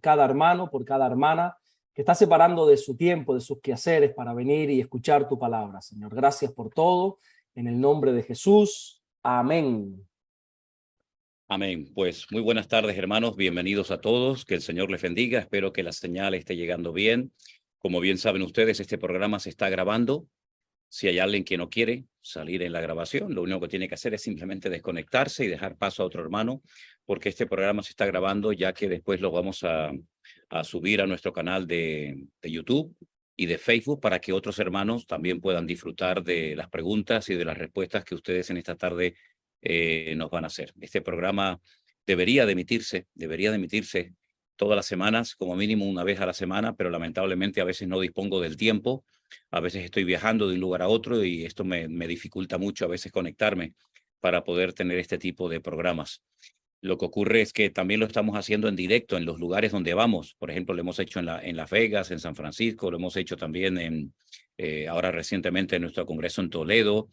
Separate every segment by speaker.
Speaker 1: cada hermano, por cada hermana que está separando de su tiempo, de sus quehaceres para venir y escuchar tu palabra, Señor. Gracias por todo. En el nombre de Jesús. Amén.
Speaker 2: Amén. Pues muy buenas tardes, hermanos. Bienvenidos a todos. Que el Señor les bendiga. Espero que la señal esté llegando bien. Como bien saben ustedes, este programa se está grabando. Si hay alguien que no quiere salir en la grabación, lo único que tiene que hacer es simplemente desconectarse y dejar paso a otro hermano, porque este programa se está grabando, ya que después lo vamos a subir a nuestro canal de YouTube y de Facebook para que otros hermanos también puedan disfrutar de las preguntas y de las respuestas que ustedes en esta tarde nos van a hacer. Este programa debería de emitirse todas las semanas, como mínimo una vez a la semana, pero lamentablemente a veces no dispongo del tiempo. A veces estoy viajando de un lugar a otro y esto me dificulta mucho a veces conectarme para poder tener este tipo de programas. Lo que ocurre es que también lo estamos haciendo en directo en los lugares donde vamos. Por ejemplo, lo hemos hecho en Las Vegas, en San Francisco, lo hemos hecho también ahora recientemente en nuestro congreso en Toledo.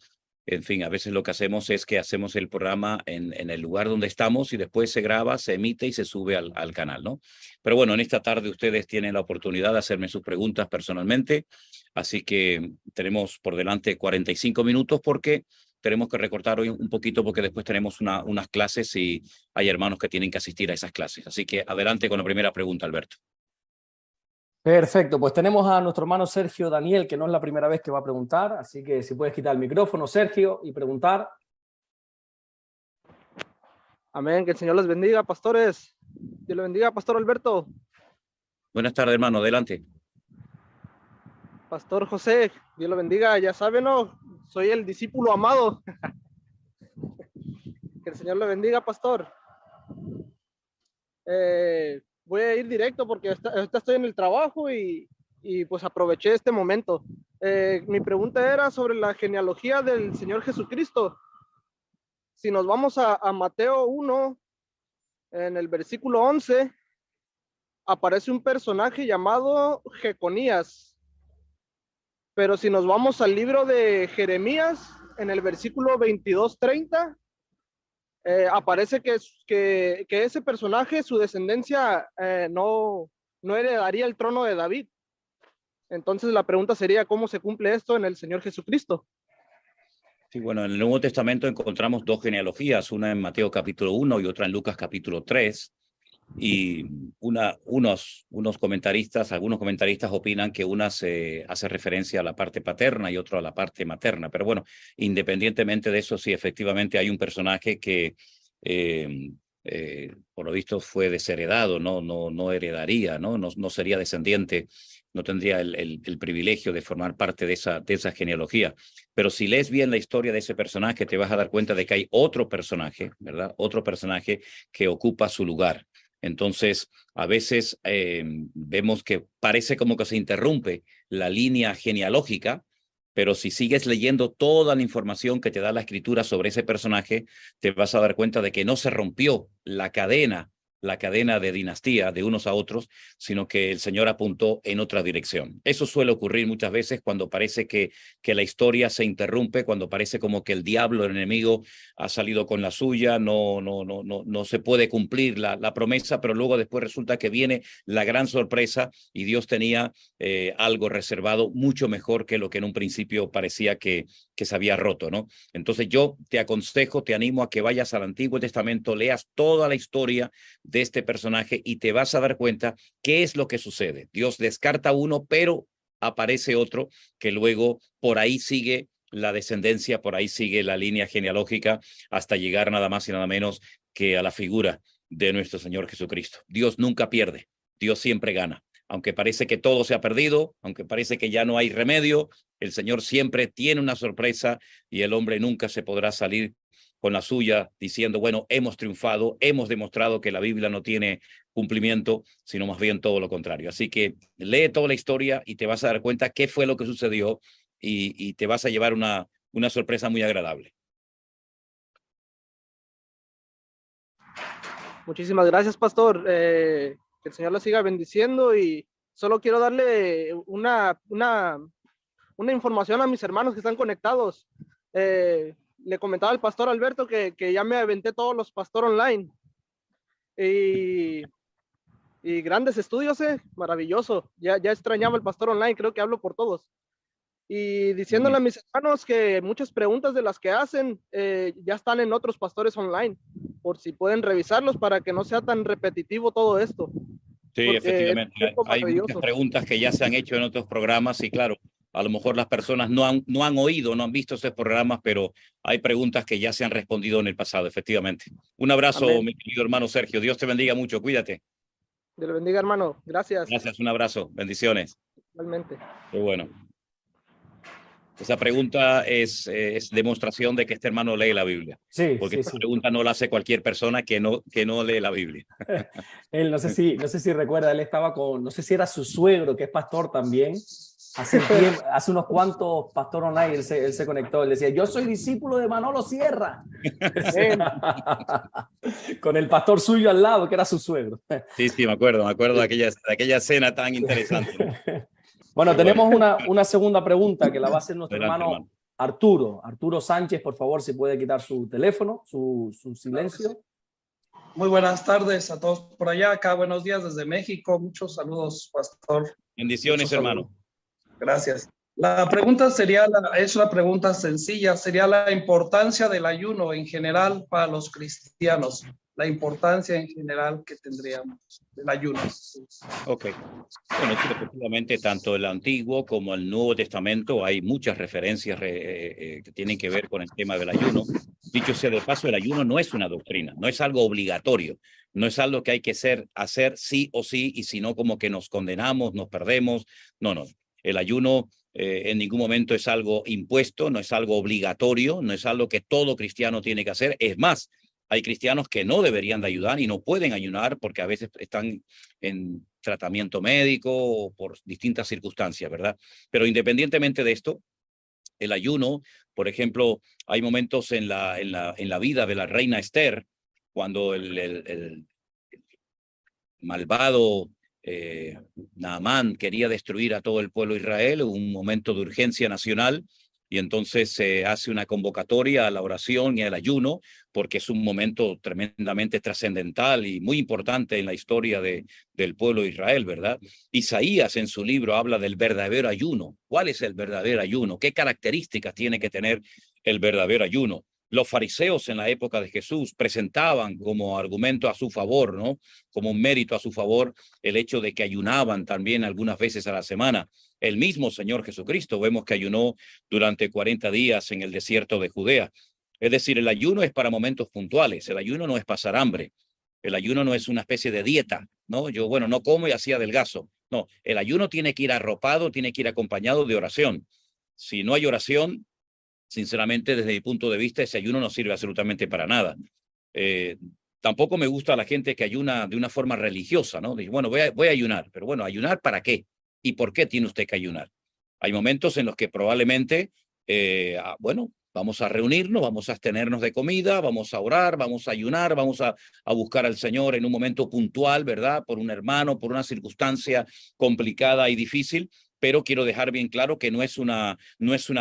Speaker 2: En fin, a veces lo que hacemos es que hacemos el programa en el lugar donde estamos y después se graba, se emite y se sube al canal, ¿no? Pero bueno, en esta tarde ustedes tienen la oportunidad de hacerme sus preguntas personalmente, así que tenemos por delante 45 minutos porque tenemos que recortar hoy un poquito porque después tenemos unas clases y hay hermanos que tienen que asistir a esas clases. Así que adelante con la primera pregunta, Alberto.
Speaker 1: Perfecto, pues tenemos a nuestro hermano Sergio Daniel, que no es la primera vez que va a preguntar, así que si puedes quitar el micrófono, Sergio, y preguntar.
Speaker 3: Amén, que el Señor les bendiga, pastores. Dios le bendiga, Pastor Alberto.
Speaker 2: Buenas tardes, hermano, adelante.
Speaker 3: Pastor José, Dios lo bendiga, ya saben, ¿no? Soy el discípulo amado. Que el Señor le bendiga, pastor. Voy a ir directo porque ahorita estoy en el trabajo y pues aproveché este momento. Mi pregunta era sobre la genealogía del Señor Jesucristo. Si nos vamos a Mateo 1, en el versículo 11, aparece un personaje llamado Jeconías. Pero si nos vamos al libro de Jeremías, en el versículo 22-30, aparece que ese personaje, su descendencia, no heredaría el trono de David. Entonces la pregunta sería, ¿cómo se cumple esto en el Señor Jesucristo?
Speaker 2: Sí, bueno, en el Nuevo Testamento encontramos dos genealogías, una en Mateo capítulo 1 y otra en Lucas capítulo 3. Y algunos comentaristas opinan que una se hace referencia a la parte paterna y otro a la parte materna. Pero bueno, independientemente de eso, sí, efectivamente hay un personaje que por lo visto fue desheredado, no heredaría, no sería descendiente, no tendría el privilegio de formar parte de esa genealogía. Pero si lees bien la historia de ese personaje, te vas a dar cuenta de que hay otro personaje, ¿verdad? Otro personaje que ocupa su lugar. Entonces, a veces vemos que parece como que se interrumpe la línea genealógica, pero si sigues leyendo toda la información que te da la escritura sobre ese personaje, te vas a dar cuenta de que no se rompió la cadena de dinastía de unos a otros, sino que el Señor apuntó en otra dirección. Eso suele ocurrir muchas veces cuando parece que la historia se interrumpe, cuando parece como que el diablo, el enemigo, ha salido con la suya, no se puede cumplir la promesa, pero luego después resulta que viene la gran sorpresa y Dios tenía algo reservado mucho mejor que lo que en un principio parecía que se había roto, ¿no? Entonces yo te aconsejo, te animo a que vayas al Antiguo Testamento, leas toda la historia de este personaje y te vas a dar cuenta qué es lo que sucede. Dios descarta uno, pero aparece otro que luego por ahí sigue la descendencia, por ahí sigue la línea genealógica hasta llegar nada más y nada menos que a la figura de nuestro Señor Jesucristo. Dios nunca pierde, Dios siempre gana. Aunque parece que todo se ha perdido, aunque parece que ya no hay remedio, el Señor siempre tiene una sorpresa y el hombre nunca se podrá salir con la suya diciendo, bueno, hemos triunfado, hemos demostrado que la Biblia no tiene cumplimiento, sino más bien todo lo contrario. Así que lee toda la historia y te vas a dar cuenta qué fue lo que sucedió y te vas a llevar una sorpresa muy agradable.
Speaker 3: Muchísimas gracias, pastor. Que el Señor la siga bendiciendo y solo quiero darle una información a mis hermanos que están conectados. Le comentaba al pastor Alberto que ya me aventé todos los pastor online y Y grandes estudios, maravilloso. Ya extrañaba el pastor online, creo que hablo por todos. Y diciéndole a mis hermanos que muchas preguntas de las que hacen ya están en otros pastores online, por si pueden revisarlos para que no sea tan repetitivo todo esto.
Speaker 2: Sí,
Speaker 3: Porque es
Speaker 2: efectivamente.
Speaker 3: un tiempo
Speaker 2: Hay muchas
Speaker 3: maravilloso.
Speaker 2: preguntas que ya se han hecho en otros programas y claro, a lo mejor las personas no han oído, no han visto esos programas, pero hay preguntas que ya se han respondido en el pasado, efectivamente. Un abrazo,
Speaker 3: Amén.
Speaker 2: mi querido hermano Sergio. Dios te bendiga mucho. Cuídate.
Speaker 3: Dios le bendiga, hermano. Gracias.
Speaker 2: Gracias, un abrazo. Bendiciones.
Speaker 3: Igualmente.
Speaker 2: Qué bueno. Esa pregunta es demostración de que este hermano lee la Biblia.
Speaker 1: Sí,
Speaker 2: Porque
Speaker 1: sí,
Speaker 2: esta
Speaker 1: sí.
Speaker 2: pregunta no la hace cualquier persona que no lee la Biblia.
Speaker 1: Él, no sé si recuerda, él estaba con, no sé si era su suegro, que es pastor también. Hace unos cuantos pastor online, él se conectó, él decía, yo soy discípulo de Manolo Sierra.
Speaker 3: Amén.
Speaker 1: Con el pastor suyo al lado, que era su suegro.
Speaker 2: Sí, sí, me acuerdo de aquella escena tan interesante, ¿no?
Speaker 1: Bueno,
Speaker 2: Qué bueno.
Speaker 1: tenemos una segunda pregunta que la va a hacer nuestro
Speaker 2: Adelante,
Speaker 1: hermano Arturo Sánchez. Por favor, si puede quitar su teléfono, su silencio.
Speaker 4: Muy buenas tardes a todos por allá. Acá, buenos días desde México. Muchos saludos, pastor.
Speaker 2: Bendiciones, hermano.
Speaker 4: Gracias. La pregunta es una pregunta sencilla, sería la importancia del ayuno en general para los cristianos, la importancia en general que tendríamos del ayuno.
Speaker 2: Ok. Bueno, sí, efectivamente, tanto el Antiguo como el Nuevo Testamento hay muchas referencias que tienen que ver con el tema del ayuno. Dicho sea de paso, el ayuno no es una doctrina, no es algo obligatorio, no es algo que hay que hacer sí o sí, y si no, como que nos condenamos, nos perdemos. No, no. El ayuno en ningún momento es algo impuesto, no es algo obligatorio, no es algo que todo cristiano tiene que hacer. Es más, hay cristianos que no deberían de ayudar y no pueden ayunar porque a veces están en tratamiento médico o por distintas circunstancias, ¿verdad? Pero independientemente de esto, el ayuno, por ejemplo, hay momentos en la vida de la reina Esther, cuando el malvado Naamán quería destruir a todo el pueblo de Israel, un momento de urgencia nacional, y entonces se hace una convocatoria a la oración y al ayuno, porque es un momento tremendamente trascendental y muy importante en la historia del pueblo de Israel, ¿verdad? Isaías en su libro habla del verdadero ayuno. ¿Cuál es el verdadero ayuno? ¿Qué características tiene que tener el verdadero ayuno? Los fariseos en la época de Jesús presentaban como argumento a su favor, ¿no? Como un mérito a su favor, el hecho de que ayunaban también algunas veces a la semana. El mismo Señor Jesucristo vemos que ayunó durante 40 días en el desierto de Judea. Es decir, el ayuno es para momentos puntuales, el ayuno no es pasar hambre, el ayuno no es una especie de dieta, ¿no? Yo, bueno, no como y así adelgazo. No, el ayuno tiene que ir arropado, tiene que ir acompañado de oración. Si no hay oración, sinceramente, desde mi punto de vista, ese ayuno no sirve absolutamente para nada. Tampoco me gusta la gente que ayuna de una forma religiosa, ¿no? Dice, bueno, voy a ayunar, pero bueno, ¿ayunar para qué? ¿Y por qué tiene usted que ayunar? Hay momentos en los que probablemente, bueno, vamos a reunirnos, vamos a abstenernos de comida, vamos a orar, vamos a ayunar, vamos a buscar al Señor en un momento puntual, ¿verdad? Por un hermano, por una circunstancia complicada y difícil, pero quiero dejar bien claro que no es una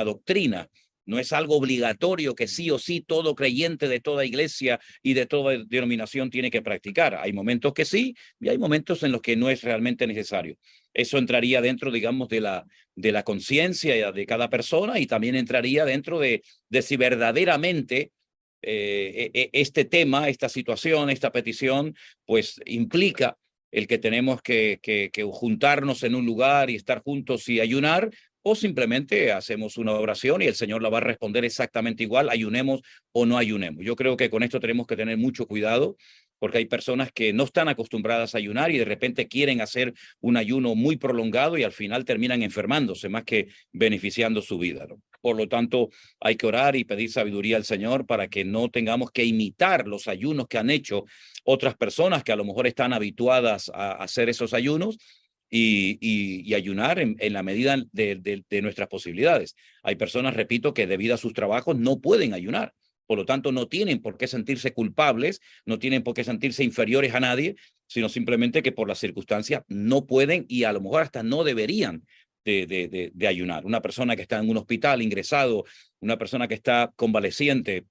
Speaker 2: doctrina. No es algo obligatorio que sí o sí todo creyente de toda iglesia y de toda denominación tiene que practicar. Hay momentos que sí y hay momentos en los que no es realmente necesario. Eso entraría dentro, digamos, de la conciencia de cada persona y también entraría dentro de si verdaderamente este tema, esta situación, esta petición, pues implica el que tenemos que juntarnos en un lugar y estar juntos y ayunar, o simplemente hacemos una oración y el Señor la va a responder exactamente igual, ayunemos o no ayunemos. Yo creo que con esto tenemos que tener mucho cuidado, porque hay personas que no están acostumbradas a ayunar y de repente quieren hacer un ayuno muy prolongado y al final terminan enfermándose más que beneficiando su vida, ¿no? Por lo tanto, hay que orar y pedir sabiduría al Señor para que no tengamos que imitar los ayunos que han hecho otras personas que a lo mejor están habituadas a hacer esos ayunos y ayunar en la medida de nuestras posibilidades. Hay personas, repito, que debido a sus trabajos no pueden ayunar. Por lo tanto, no tienen por qué sentirse culpables, no tienen por qué sentirse inferiores a nadie, sino simplemente que por las circunstancias no pueden y a lo mejor hasta no deberían de ayunar. Una persona que está en un hospital ingresado, una persona que está convaleciente,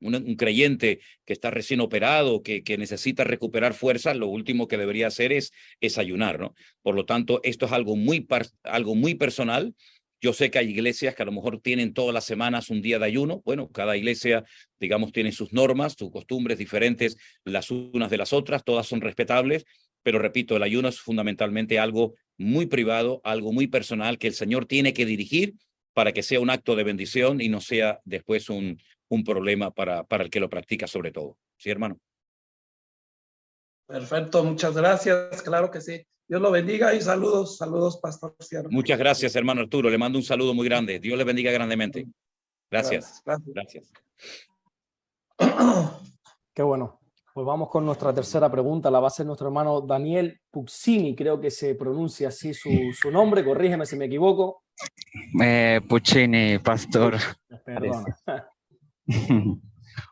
Speaker 2: un creyente que está recién operado, que necesita recuperar fuerzas, lo último que debería hacer es ayunar, ¿no? Por lo tanto, esto es algo muy personal. Yo sé que hay iglesias que a lo mejor tienen todas las semanas un día de ayuno. Bueno, cada iglesia, digamos, tiene sus normas, sus costumbres diferentes, las unas de las otras, todas son respetables, pero repito, el ayuno es fundamentalmente algo muy privado, algo muy personal que el Señor tiene que dirigir para que sea un acto de bendición y no sea después un problema para el que lo practica sobre todo. ¿Sí, hermano?
Speaker 4: Perfecto, muchas gracias, claro que sí. Dios lo bendiga y saludos, Pastor Sierra.
Speaker 2: Muchas gracias, hermano Arturo. Le mando un saludo muy grande. Dios le bendiga grandemente. Gracias.
Speaker 4: Gracias.
Speaker 1: Qué bueno. Pues vamos con nuestra tercera pregunta. La va a hacer nuestro hermano Daniel Puccini, creo que se pronuncia así su nombre. Corrígeme si me equivoco.
Speaker 5: Puccini, pastor.
Speaker 1: Perdona.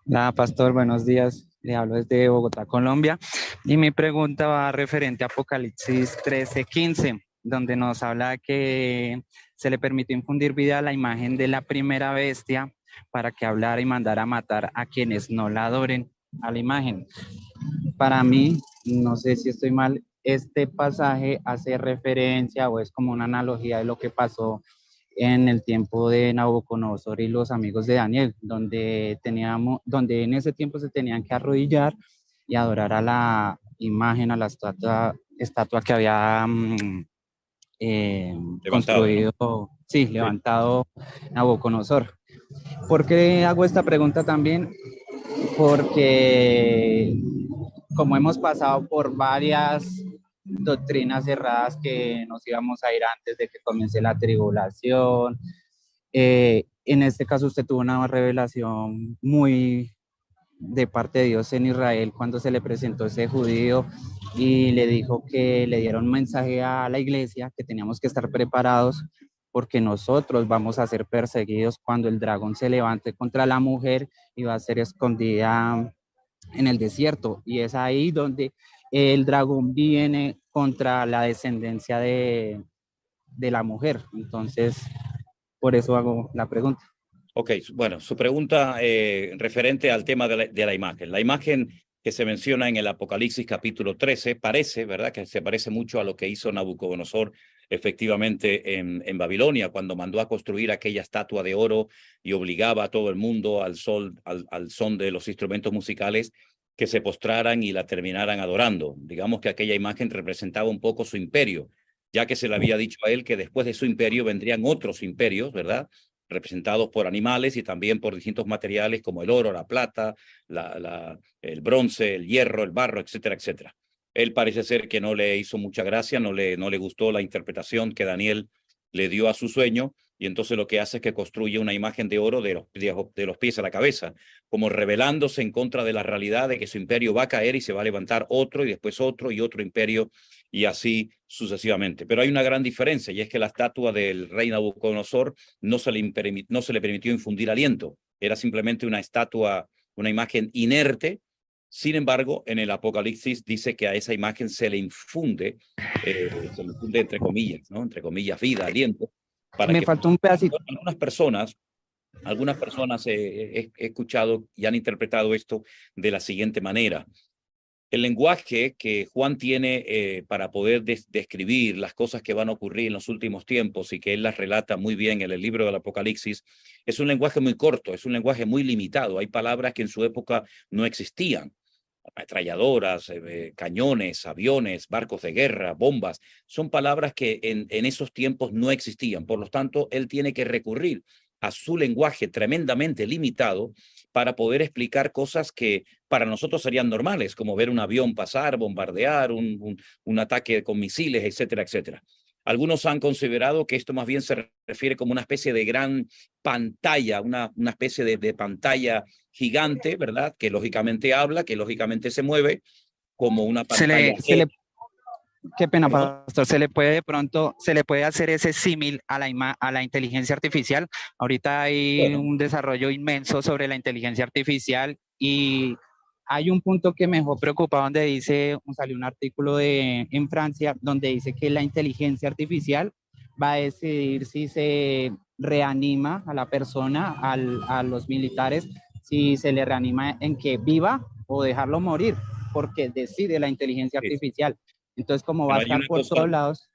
Speaker 5: Hola, pastor, buenos días. Le hablo desde Bogotá, Colombia. Y mi pregunta va referente a Apocalipsis 13:15, donde nos habla que se le permitió infundir vida a la imagen de la primera bestia para que hablara y mandara a matar a quienes no la adoren a la imagen. Para mí, no sé si estoy mal, este pasaje hace referencia o es como una analogía de lo que pasó en el tiempo de Nabucodonosor y los amigos de Daniel, donde en ese tiempo se tenían que arrodillar y adorar a la imagen, a la estatua que había construido, ¿no? Sí, levantado Nabucodonosor. ¿Por qué hago esta pregunta también? Porque como hemos pasado por varias doctrinas erradas que nos íbamos a ir antes de que comience la tribulación, en este caso usted tuvo una revelación muy de parte de Dios en Israel cuando se le presentó ese judío y le dijo que le dieron un mensaje a la iglesia que teníamos que estar preparados porque nosotros vamos a ser perseguidos cuando el dragón se levante contra la mujer y va a ser escondida en el desierto. Y es ahí donde el dragón viene contra la descendencia de la mujer. Entonces, por eso hago la pregunta.
Speaker 2: Ok, bueno, su pregunta referente al tema de la imagen. La imagen que se menciona en el Apocalipsis capítulo 13 parece, ¿verdad? Que se parece mucho a lo que hizo Nabucodonosor efectivamente en Babilonia, cuando mandó a construir aquella estatua de oro y obligaba a todo el mundo al son de los instrumentos musicales que se postraran y la terminaran adorando. Digamos que aquella imagen representaba un poco su imperio, ya que se le había dicho a él que después de su imperio vendrían otros imperios, ¿verdad? Representados por animales y también por distintos materiales como el oro, la plata, el bronce, el hierro, el barro, etcétera, etcétera. Él parece ser que no le hizo mucha gracia, no le gustó la interpretación que Daniel le dio a su sueño, y entonces lo que hace es que construye una imagen de oro de los pies a la cabeza, como rebelándose en contra de la realidad de que su imperio va a caer y se va a levantar otro y después otro y otro imperio y así sucesivamente. Pero hay una gran diferencia, y es que la estatua del rey Nabucodonosor no se le permitió infundir aliento, era simplemente una estatua, una imagen inerte. Sin embargo, en el Apocalipsis dice que a esa imagen se le infunde entre comillas, ¿no? Entre comillas, vida, aliento.
Speaker 5: Me faltó un pedacito.
Speaker 2: Algunas personas he escuchado y han interpretado esto de la siguiente manera. El lenguaje que Juan tiene para poder describir las cosas que van a ocurrir en los últimos tiempos y que él las relata muy bien en el libro del Apocalipsis, es un lenguaje muy corto, es un lenguaje muy limitado. Hay palabras que en su época no existían. Ametralladoras, cañones, aviones, barcos de guerra, bombas, son palabras que en esos tiempos no existían. Por lo tanto, él tiene que recurrir a su lenguaje tremendamente limitado para poder explicar cosas que para nosotros serían normales, como ver un avión pasar, bombardear, un ataque con misiles, etcétera, etcétera. Algunos han considerado que esto más bien se refiere como una especie de gran pantalla, una especie de pantalla gigante, ¿verdad? Que lógicamente habla, que lógicamente se mueve, como una pantalla.
Speaker 5: Qué pena, pastor, se le puede hacer ese símil a la inteligencia artificial. Ahorita hay un desarrollo inmenso sobre la inteligencia artificial y hay un punto que me dejó preocupado donde salió un artículo en Francia donde dice que la inteligencia artificial va a decidir si se reanima a la persona, a los militares, si se le reanima en que viva o dejarlo morir, porque decide la inteligencia artificial. Entonces, como va a estar por todos lados.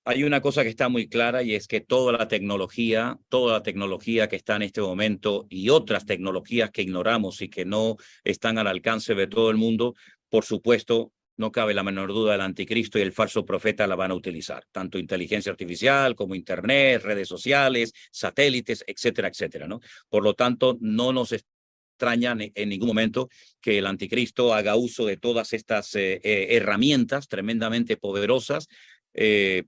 Speaker 2: Hay una cosa que está muy clara y es que toda la tecnología que está en este momento y otras tecnologías que ignoramos y que no están al alcance de todo el mundo, por supuesto, no cabe la menor duda, el anticristo y el falso profeta la van a utilizar, tanto inteligencia artificial como internet, redes sociales, satélites, etcétera, etcétera, ¿no? Por lo tanto, no nos extraña en ningún momento que el anticristo haga uso de todas estas herramientas tremendamente poderosas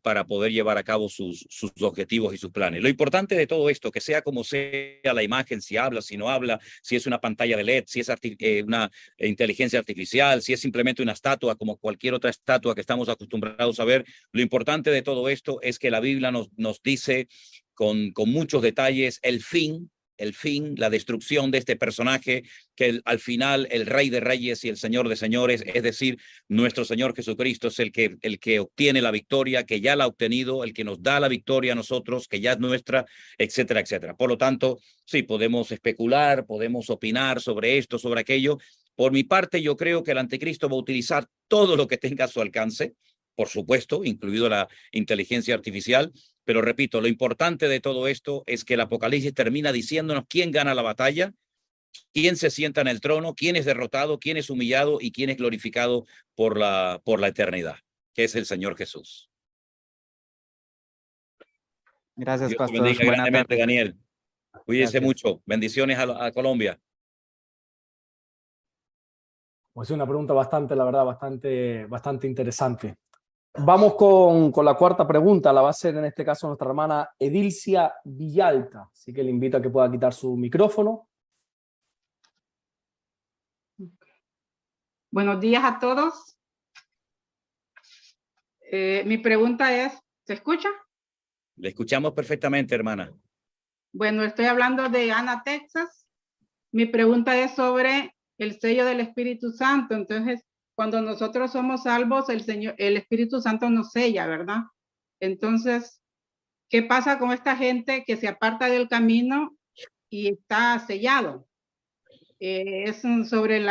Speaker 2: para poder llevar a cabo sus objetivos y sus planes. Lo importante de todo esto, que sea como sea la imagen, si habla, si no habla, si es una pantalla de LED, si es una inteligencia artificial, si es simplemente una estatua como cualquier otra estatua que estamos acostumbrados a ver, lo importante de todo esto es que la Biblia nos dice con muchos detalles el fin, la destrucción de este personaje, que al final el Rey de Reyes y el Señor de Señores, es decir, nuestro Señor Jesucristo es el que obtiene la victoria, que ya la ha obtenido, el que nos da la victoria a nosotros, que ya es nuestra, etcétera, etcétera. Por lo tanto, sí, podemos especular, podemos opinar sobre esto, sobre aquello. Por mi parte, yo creo que el anticristo va a utilizar todo lo que tenga a su alcance, por supuesto, incluido la inteligencia artificial. Pero repito, lo importante de todo esto es que el Apocalipsis termina diciéndonos quién gana la batalla, quién se sienta en el trono, quién es derrotado, quién es humillado y quién es glorificado por la eternidad, que es el Señor Jesús.
Speaker 5: Gracias,
Speaker 2: Dios
Speaker 5: pastor.
Speaker 2: te bendiga grandemente, Daniel. Cuídense mucho. Bendiciones a Colombia.
Speaker 1: Pues es una pregunta bastante, la verdad, bastante interesante. Vamos con la cuarta pregunta. La va a hacer en este caso nuestra hermana Edilcia Villalta. Así que le invito a que pueda quitar su micrófono.
Speaker 6: Buenos días a todos. Mi pregunta es, ¿se escucha?
Speaker 2: Le escuchamos perfectamente, hermana.
Speaker 6: Bueno, estoy hablando de Ana, Texas. Mi pregunta es sobre el sello del Espíritu Santo. Entonces, cuando nosotros somos salvos, el Espíritu Santo nos sella, ¿verdad? Entonces, ¿qué pasa con esta gente que se aparta del camino y está sellado? Es sobre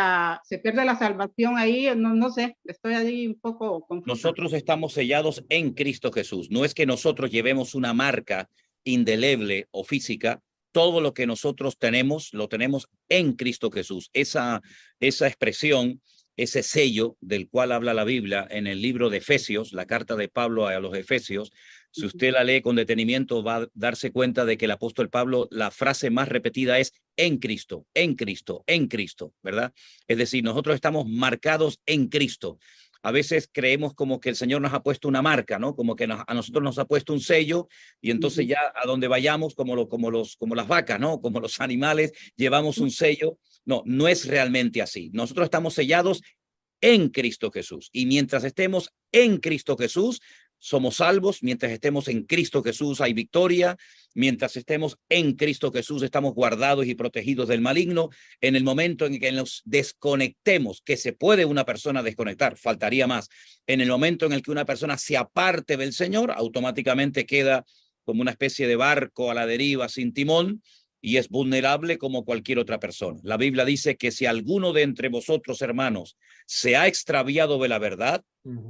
Speaker 6: se pierde la salvación ahí, no sé, estoy ahí un poco confusa.
Speaker 2: Nosotros estamos sellados en Cristo Jesús. No es que nosotros llevemos una marca indeleble o física. Todo lo que nosotros tenemos, lo tenemos en Cristo Jesús. Esa expresión, ese sello del cual habla la Biblia en el libro de Efesios, la carta de Pablo a los Efesios, si usted la lee con detenimiento va a darse cuenta de que el apóstol Pablo, la frase más repetida es en Cristo, en Cristo, en Cristo, ¿verdad? Es decir, nosotros estamos marcados en Cristo. A veces creemos como que el Señor nos ha puesto una marca, ¿no? Como que a nosotros nos ha puesto un sello y entonces ya a donde vayamos, como las vacas, ¿no? Como los animales, llevamos un sello. No, no es realmente así. Nosotros estamos sellados en Cristo Jesús. Y mientras estemos en Cristo Jesús, somos salvos. Mientras estemos en Cristo Jesús hay victoria. Mientras estemos en Cristo Jesús estamos guardados y protegidos del maligno. En el momento en que nos desconectemos, que se puede una persona desconectar, faltaría más. En el momento en el que una persona se aparte del Señor, automáticamente queda como una especie de barco a la deriva sin timón y es vulnerable como cualquier otra persona. La Biblia dice que si alguno de entre vosotros, hermanos, se ha extraviado de la verdad,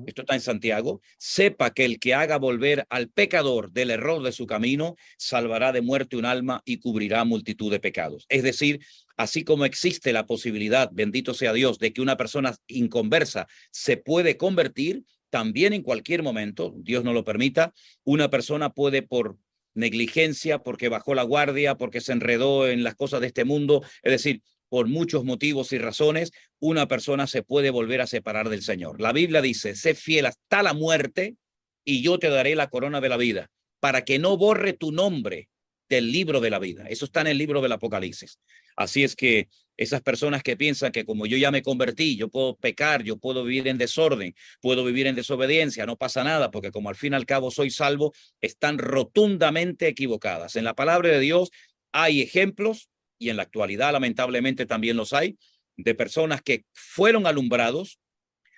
Speaker 2: esto está en Santiago, sepa que el que haga volver al pecador del error de su camino, salvará de muerte un alma y cubrirá multitud de pecados. Es decir, así como existe la posibilidad, bendito sea Dios, de que una persona inconversa se puede convertir, también en cualquier momento, Dios no lo permita, una persona puede por negligencia, porque bajó la guardia, porque se enredó en las cosas de este mundo, es decir, por muchos motivos y razones, una persona se puede volver a separar del Señor. La Biblia dice, sé fiel hasta la muerte y yo te daré la corona de la vida, para que no borre tu nombre del libro de la vida. Eso está en el libro del Apocalipsis. Así es que esas personas que piensan que como yo ya me convertí, yo puedo pecar, yo puedo vivir en desorden, puedo vivir en desobediencia, no pasa nada, porque como al fin y al cabo soy salvo, están rotundamente equivocadas. En la palabra de Dios hay ejemplos, y en la actualidad lamentablemente también los hay, de personas que fueron alumbrados,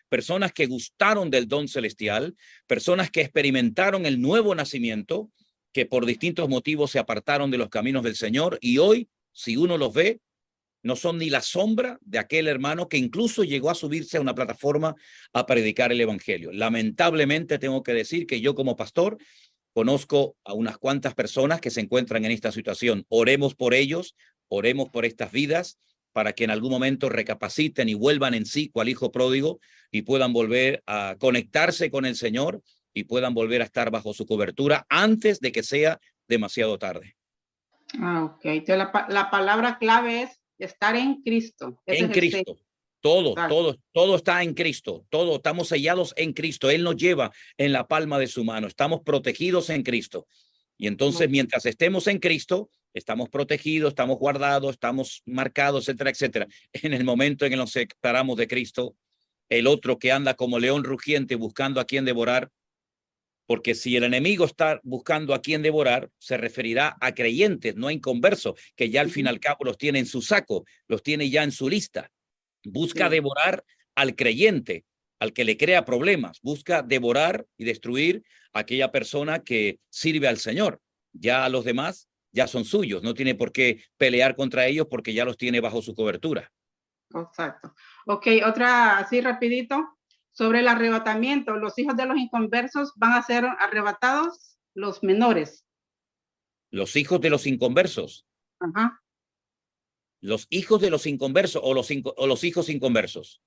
Speaker 2: personas que gustaron del don celestial, personas que experimentaron el nuevo nacimiento, que por distintos motivos se apartaron de los caminos del Señor, y hoy, si uno los ve, No son ni la sombra de aquel hermano que incluso llegó a subirse a una plataforma a predicar el evangelio. Lamentablemente tengo que decir que yo como pastor conozco a unas cuantas personas que se encuentran en esta situación. Oremos por ellos, oremos por estas vidas, para que en algún momento recapaciten y vuelvan en sí cual hijo pródigo y puedan volver a conectarse con el Señor y puedan volver a estar bajo su cobertura antes de que sea demasiado tarde.
Speaker 6: Ok, entonces la palabra clave es estar en Cristo. Ese
Speaker 2: En
Speaker 6: es el
Speaker 2: Cristo.
Speaker 6: sello.
Speaker 2: Todo está en Cristo. Todo, estamos sellados en Cristo. Él nos lleva en la palma de su mano. Estamos protegidos en Cristo. Y entonces, mientras estemos en Cristo, estamos protegidos, estamos guardados, estamos marcados, etcétera, etcétera. En el momento en que nos separamos de Cristo, el otro que anda como león rugiente buscando a quien devorar, porque si el enemigo está buscando a quien devorar, se referirá a creyentes, no a inconversos, que ya al fin y al cabo los tiene en su saco, los tiene ya en su lista. Busca devorar al creyente, al que le crea problemas, busca devorar y destruir a aquella persona que sirve al Señor. Ya a los demás ya son suyos, no tiene por qué pelear contra ellos porque ya los tiene bajo su cobertura.
Speaker 6: Exacto. Ok, otra así rapidito. Sobre el arrebatamiento, los hijos de los inconversos van a ser arrebatados, los menores.
Speaker 2: Los hijos de los inconversos.
Speaker 6: Ajá.
Speaker 2: Los hijos de los inconversos o los hijos inconversos.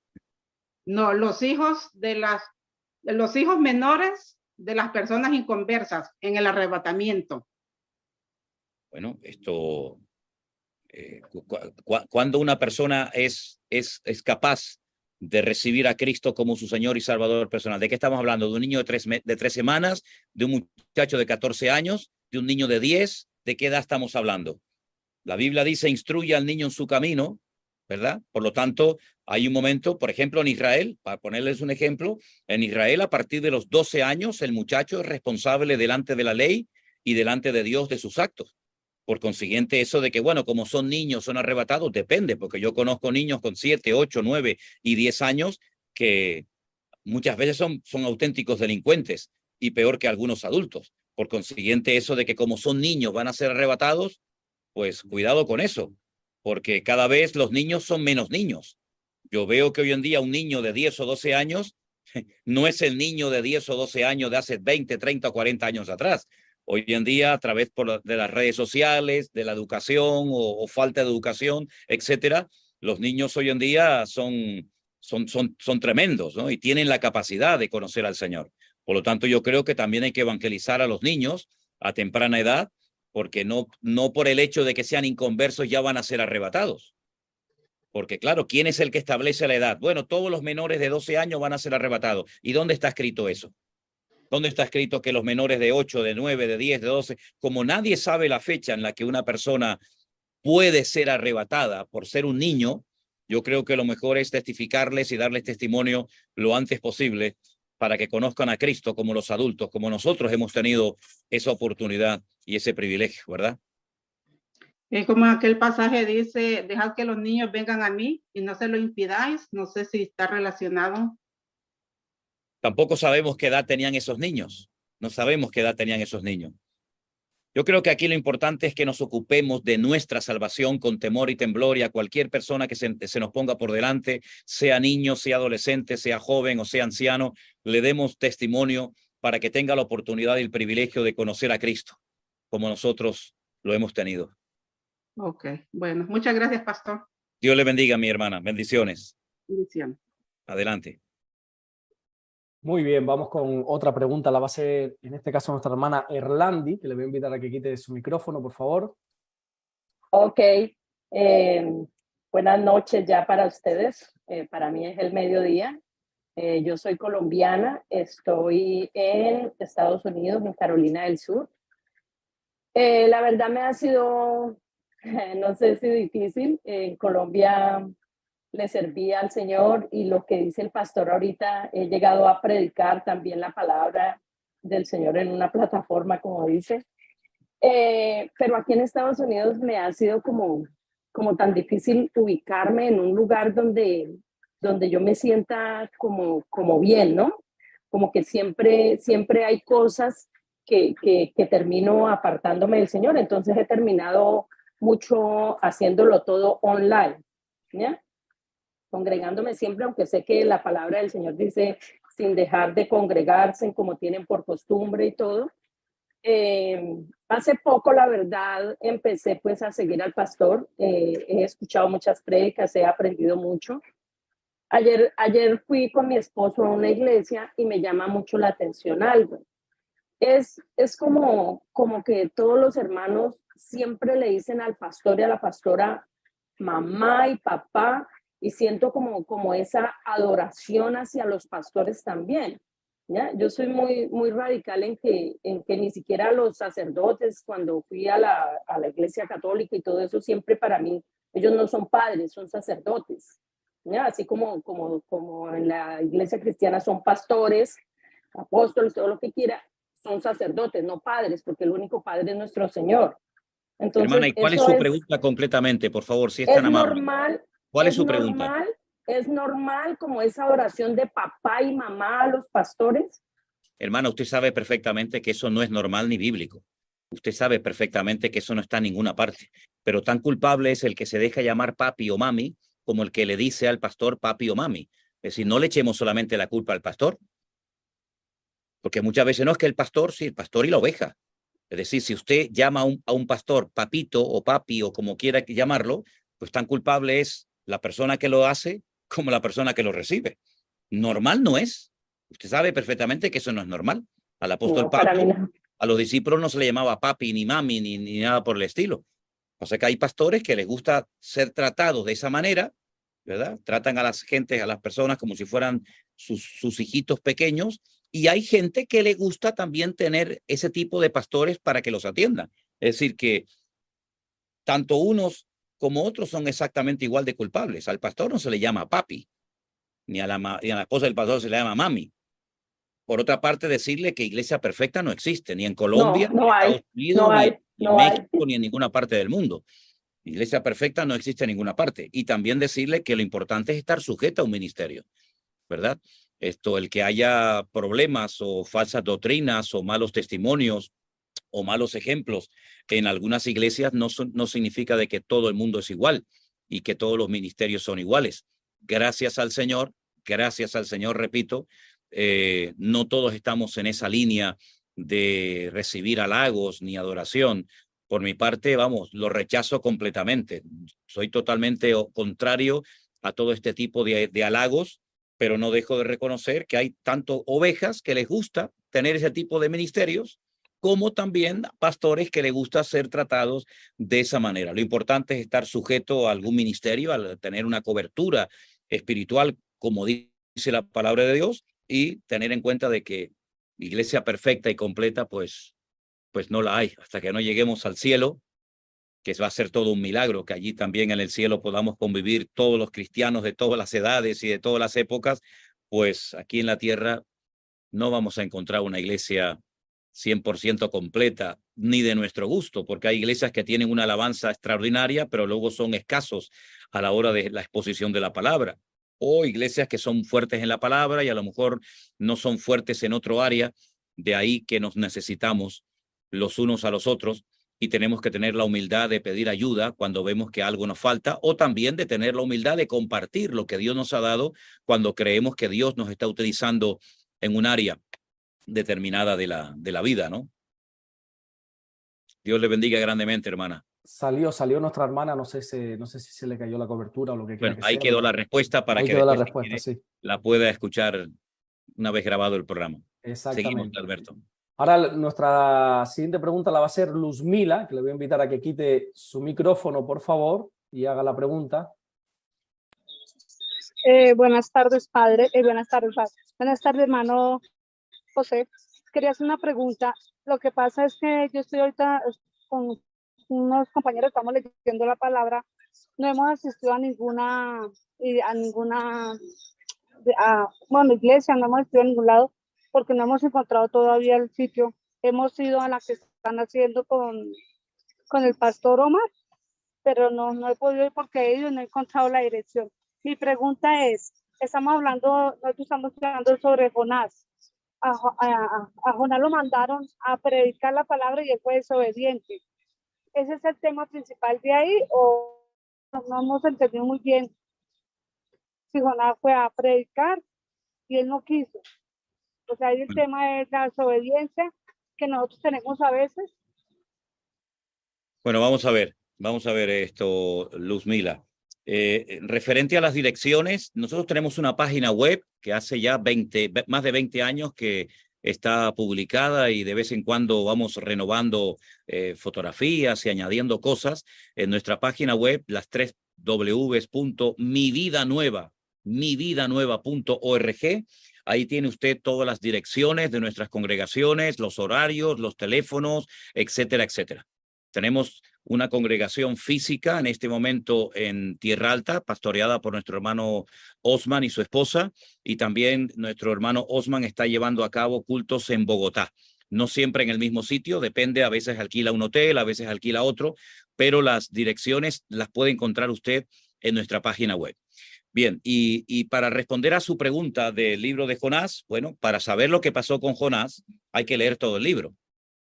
Speaker 6: No, los hijos los hijos menores de las personas inconversas en el arrebatamiento.
Speaker 2: Bueno, esto, cuando una persona es capaz de recibir a Cristo como su Señor y Salvador personal. ¿De qué estamos hablando? ¿De un niño de 3 semanas? ¿De un muchacho de 14 años? ¿De un niño de 10? ¿De qué edad estamos hablando? La Biblia dice, instruye al niño en su camino, ¿verdad? Por lo tanto, hay un momento, por ejemplo, en Israel, para ponerles un ejemplo, en Israel a partir de los 12 años, el muchacho es responsable delante de la ley y delante de Dios de sus actos. Por consiguiente, eso de que, bueno, como son niños, son arrebatados, depende, porque yo conozco niños con 7, 8, 9 y 10 años que muchas veces son auténticos delincuentes y peor que algunos adultos. Por consiguiente, eso de que como son niños van a ser arrebatados, pues cuidado con eso, porque cada vez los niños son menos niños. Yo veo que hoy en día un niño de 10 o 12 años no es el niño de 10 o 12 años de hace 20, 30 o 40 años atrás. Hoy en día, a través de las redes sociales, de la educación o falta de educación, etcétera, los niños hoy en día son tremendos, ¿no? Y tienen la capacidad de conocer al Señor. Por lo tanto, yo creo que también hay que evangelizar a los niños a temprana edad, porque no por el hecho de que sean inconversos ya van a ser arrebatados. Porque claro, ¿quién es el que establece la edad? Bueno, todos los menores de 12 años van a ser arrebatados. ¿Y dónde está escrito eso? ¿Dónde está escrito que los menores de 8, de 9, de 10, de 12, como nadie sabe la fecha en la que una persona puede ser arrebatada por ser un niño, yo creo que lo mejor es testificarles y darles testimonio lo antes posible para que conozcan a Cristo como los adultos, como nosotros hemos tenido esa oportunidad y ese privilegio, ¿verdad?
Speaker 6: Es como aquel pasaje dice, dejad que los niños vengan a mí y no se lo impidáis. No sé si está relacionado.
Speaker 2: Tampoco sabemos qué edad tenían esos niños. No sabemos qué edad tenían esos niños. Yo creo que aquí lo importante es que nos ocupemos de nuestra salvación con temor y temblor, y a cualquier persona que se nos ponga por delante, sea niño, sea adolescente, sea joven o sea anciano, le demos testimonio para que tenga la oportunidad y el privilegio de conocer a Cristo, como nosotros lo hemos tenido.
Speaker 6: Ok, bueno, muchas gracias, pastor.
Speaker 2: Dios le bendiga, mi hermana. Bendiciones.
Speaker 6: Bendiciones.
Speaker 2: Adelante.
Speaker 1: Muy bien, vamos con otra pregunta. La va a hacer, en este caso, nuestra hermana Erlandi, que le voy a invitar a que quite su micrófono, por favor.
Speaker 7: Ok, buenas noches ya para ustedes. Para mí es el mediodía. Yo soy colombiana, estoy en Estados Unidos, en Carolina del Sur. La verdad me ha sido, no sé si difícil. En Colombia le serví al Señor y lo que dice el pastor ahorita, he llegado a predicar también la palabra del Señor en una plataforma, como dice. Pero aquí en Estados Unidos me ha sido como tan difícil ubicarme en un lugar donde yo me sienta como bien, ¿no? Como que siempre hay cosas que termino apartándome del Señor. Entonces he terminado mucho haciéndolo todo online, ¿ya? Congregándome siempre, aunque sé que la palabra del Señor dice sin dejar de congregarse como tienen por costumbre y todo. Hace poco, la verdad, empecé pues a seguir al pastor. He escuchado muchas prédicas, he aprendido mucho. Ayer fui con mi esposo a una iglesia y me llama mucho la atención algo. Es como que todos los hermanos siempre le dicen al pastor y a la pastora mamá y papá, y siento como esa adoración hacia los pastores también, ¿ya? Yo soy muy radical en que ni siquiera los sacerdotes, cuando fui a la iglesia católica y todo eso, siempre para mí, ellos no son padres, son sacerdotes, ¿ya? Así como en la iglesia cristiana son pastores, apóstoles, todo lo que quiera, son sacerdotes, no padres, porque el único padre es nuestro Señor. Entonces,
Speaker 2: Hermana, ¿y cuál es su pregunta completamente, por favor, si es tan amable?
Speaker 7: Normal,
Speaker 2: ¿Cuál es su pregunta?
Speaker 7: ¿Es normal como esa oración de papá y mamá a los pastores?
Speaker 2: Hermana, usted sabe perfectamente que eso no es normal ni bíblico. Usted sabe perfectamente que eso no está en ninguna parte. Pero tan culpable es el que se deja llamar papi o mami como el que le dice al pastor papi o mami. Es decir, no le echemos solamente la culpa al pastor. Porque muchas veces no es que el pastor, sí, el pastor y la oveja. Es decir, si usted llama a un pastor papito o papi o como quiera llamarlo, pues tan culpable es la persona que lo hace como la persona que lo recibe. Normal no es. Usted sabe perfectamente que eso no es normal. Al apóstol Pablo, no. A los discípulos no se le llamaba papi, ni mami, ni nada por el estilo. O sea que hay pastores que les gusta ser tratados de esa manera, ¿verdad? Tratan a las gentes, a las personas como si fueran sus hijitos pequeños, y hay gente que le gusta también tener ese tipo de pastores para que los atiendan. Es decir, que tanto unos como otros son exactamente igual de culpables. Al pastor no se le llama papi, ni a la esposa del pastor se le llama mami. Por otra parte, decirle que iglesia perfecta no existe, ni en Colombia, ni en Estados Unidos, ni en México, ni en ninguna parte del mundo. Iglesia perfecta no existe en ninguna parte. Y también decirle que lo importante es estar sujeta a un ministerio, ¿verdad? El que haya problemas o falsas doctrinas o malos testimonios o malos ejemplos en algunas iglesias no significa de que todo el mundo es igual y que todos los ministerios son iguales. Gracias al Señor, repito, no todos estamos en esa línea de recibir halagos ni adoración. Por mi parte, vamos, lo rechazo completamente. Soy totalmente contrario a todo este tipo de halagos, pero no dejo de reconocer que hay tanto ovejas que les gusta tener ese tipo de ministerios, como también pastores que les gusta ser tratados de esa manera. Lo importante es estar sujeto a algún ministerio, al tener una cobertura espiritual, como dice la palabra de Dios, y tener en cuenta de que iglesia perfecta y completa, pues no la hay. Hasta que no lleguemos al cielo, que va a ser todo un milagro, que allí también en el cielo podamos convivir todos los cristianos de todas las edades y de todas las épocas, pues aquí en la tierra no vamos a encontrar una iglesia 100% completa, ni de nuestro gusto, porque hay iglesias que tienen una alabanza extraordinaria, pero luego son escasos a la hora de la exposición de la palabra, o iglesias que son fuertes en la palabra y a lo mejor no son fuertes en otro área. De ahí que nos necesitamos los unos a los otros y tenemos que tener la humildad de pedir ayuda cuando vemos que algo nos falta, o también de tener la humildad de compartir lo que Dios nos ha dado cuando creemos que Dios nos está utilizando en un área determinada de la vida, ¿no? Dios le bendiga grandemente, hermana.
Speaker 1: Salió nuestra hermana, no sé si se le cayó la cobertura o lo que quiera que
Speaker 2: ahí
Speaker 1: sea,
Speaker 2: quedó la respuesta para que después la pueda escuchar una vez grabado el programa.
Speaker 1: Exactamente.
Speaker 2: Seguimos, Alberto.
Speaker 1: Ahora nuestra siguiente pregunta la va a hacer Luzmila, que le voy a invitar a que quite su micrófono, por favor, y haga la pregunta.
Speaker 8: Buenas tardes, padre. Buenas tardes, padre. Buenas tardes, hermano José. Quería hacer una pregunta. Lo que pasa es que yo estoy ahorita con unos compañeros, estamos leyendo la palabra. No hemos asistido a ninguna iglesia, no hemos asistido a ningún lado, porque no hemos encontrado todavía el sitio. Hemos ido a la que están haciendo con el pastor Omar, pero no he podido ir porque he ido y no he encontrado la dirección. Mi pregunta es, nosotros estamos hablando sobre Jonás. A Jonás lo mandaron a predicar la palabra y él fue desobediente. ¿ese es el tema principal de ahí o no hemos entendido muy bien si Jonás fue a predicar y él no quiso? O sea, ahí el tema es la desobediencia que nosotros tenemos a veces.
Speaker 2: Bueno, vamos a ver esto, Luzmila. Referente a las direcciones, nosotros tenemos una página web que hace ya más de 20 años que está publicada y de vez en cuando vamos renovando fotografías y añadiendo cosas. En nuestra página web, las 3 mividanueva.org. Ahí tiene usted todas las direcciones de nuestras congregaciones, los horarios, los teléfonos, etcétera, etcétera. Tenemos una congregación física en este momento en Tierra Alta, pastoreada por nuestro hermano Osman y su esposa, y también nuestro hermano Osman está llevando a cabo cultos en Bogotá. No siempre en el mismo sitio, depende, a veces alquila un hotel, a veces alquila otro, pero las direcciones las puede encontrar usted en nuestra página web. Bien, y para responder a su pregunta del libro de Jonás, bueno, para saber lo que pasó con Jonás, hay que leer todo el libro.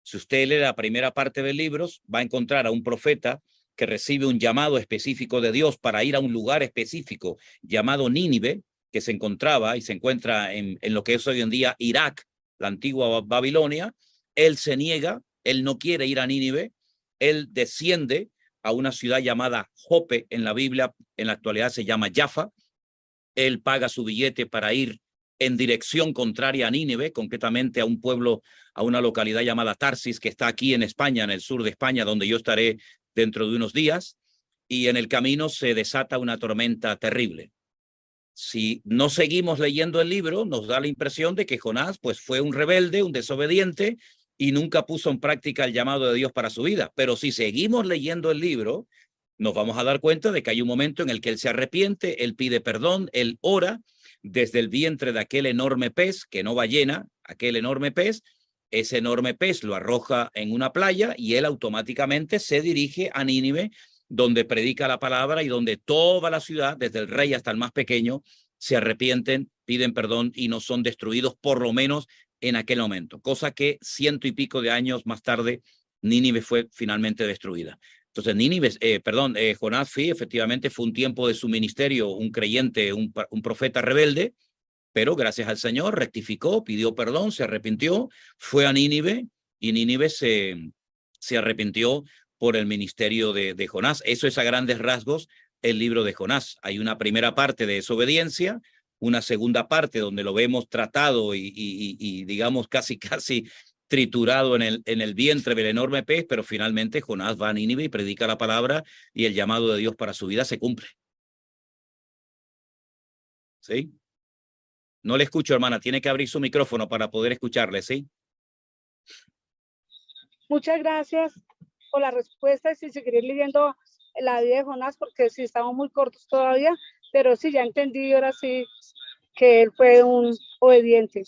Speaker 2: Si usted lee la primera parte del libro, va a encontrar a un profeta que recibe un llamado específico de Dios para ir a un lugar específico llamado Nínive, que se encontraba y se encuentra en lo que es hoy en día Irak, la antigua Babilonia. Él se niega, él no quiere ir a Nínive, él desciende a una ciudad llamada Jope, en la Biblia en la actualidad se llama Jaffa. Él paga su billete para ir en dirección contraria a Nínive, concretamente a un pueblo, a una localidad llamada Tarsis, que está aquí en España, en el sur de España, donde yo estaré dentro de unos días, y en el camino se desata una tormenta terrible. Si no seguimos leyendo el libro, nos da la impresión de que Jonás pues, fue un rebelde, un desobediente, y nunca puso en práctica el llamado de Dios para su vida. Pero si seguimos leyendo el libro, nos vamos a dar cuenta de que hay un momento en el que él se arrepiente, él pide perdón, él ora desde el vientre de aquel enorme pez, que no ballena, aquel enorme pez. Ese enorme pez lo arroja en una playa y él automáticamente se dirige a Nínive, donde predica la palabra y donde toda la ciudad, desde el rey hasta el más pequeño, se arrepienten, piden perdón y no son destruidos, por lo menos en aquel momento. Cosa que 100 y pico de años más tarde, Nínive fue finalmente destruida. Entonces, Jonás, sí, efectivamente fue un tiempo de su ministerio, un creyente, un profeta rebelde, pero gracias al Señor rectificó, pidió perdón, se arrepintió, fue a Nínive y Nínive se arrepintió por el ministerio de Jonás. Eso es a grandes rasgos el libro de Jonás. Hay una primera parte de desobediencia, una segunda parte donde lo vemos tratado y digamos casi triturado en el vientre del enorme pez, pero finalmente Jonás va a Nínive y predica la palabra y el llamado de Dios para su vida se cumple. ¿Sí? No le escucho, hermana. Tiene que abrir su micrófono para poder escucharle, ¿sí?
Speaker 8: Muchas gracias por la respuesta y si seguiré leyendo la vida de Jonás porque sí estamos muy cortos todavía, pero sí ya entendí ahora sí que él fue un obediente.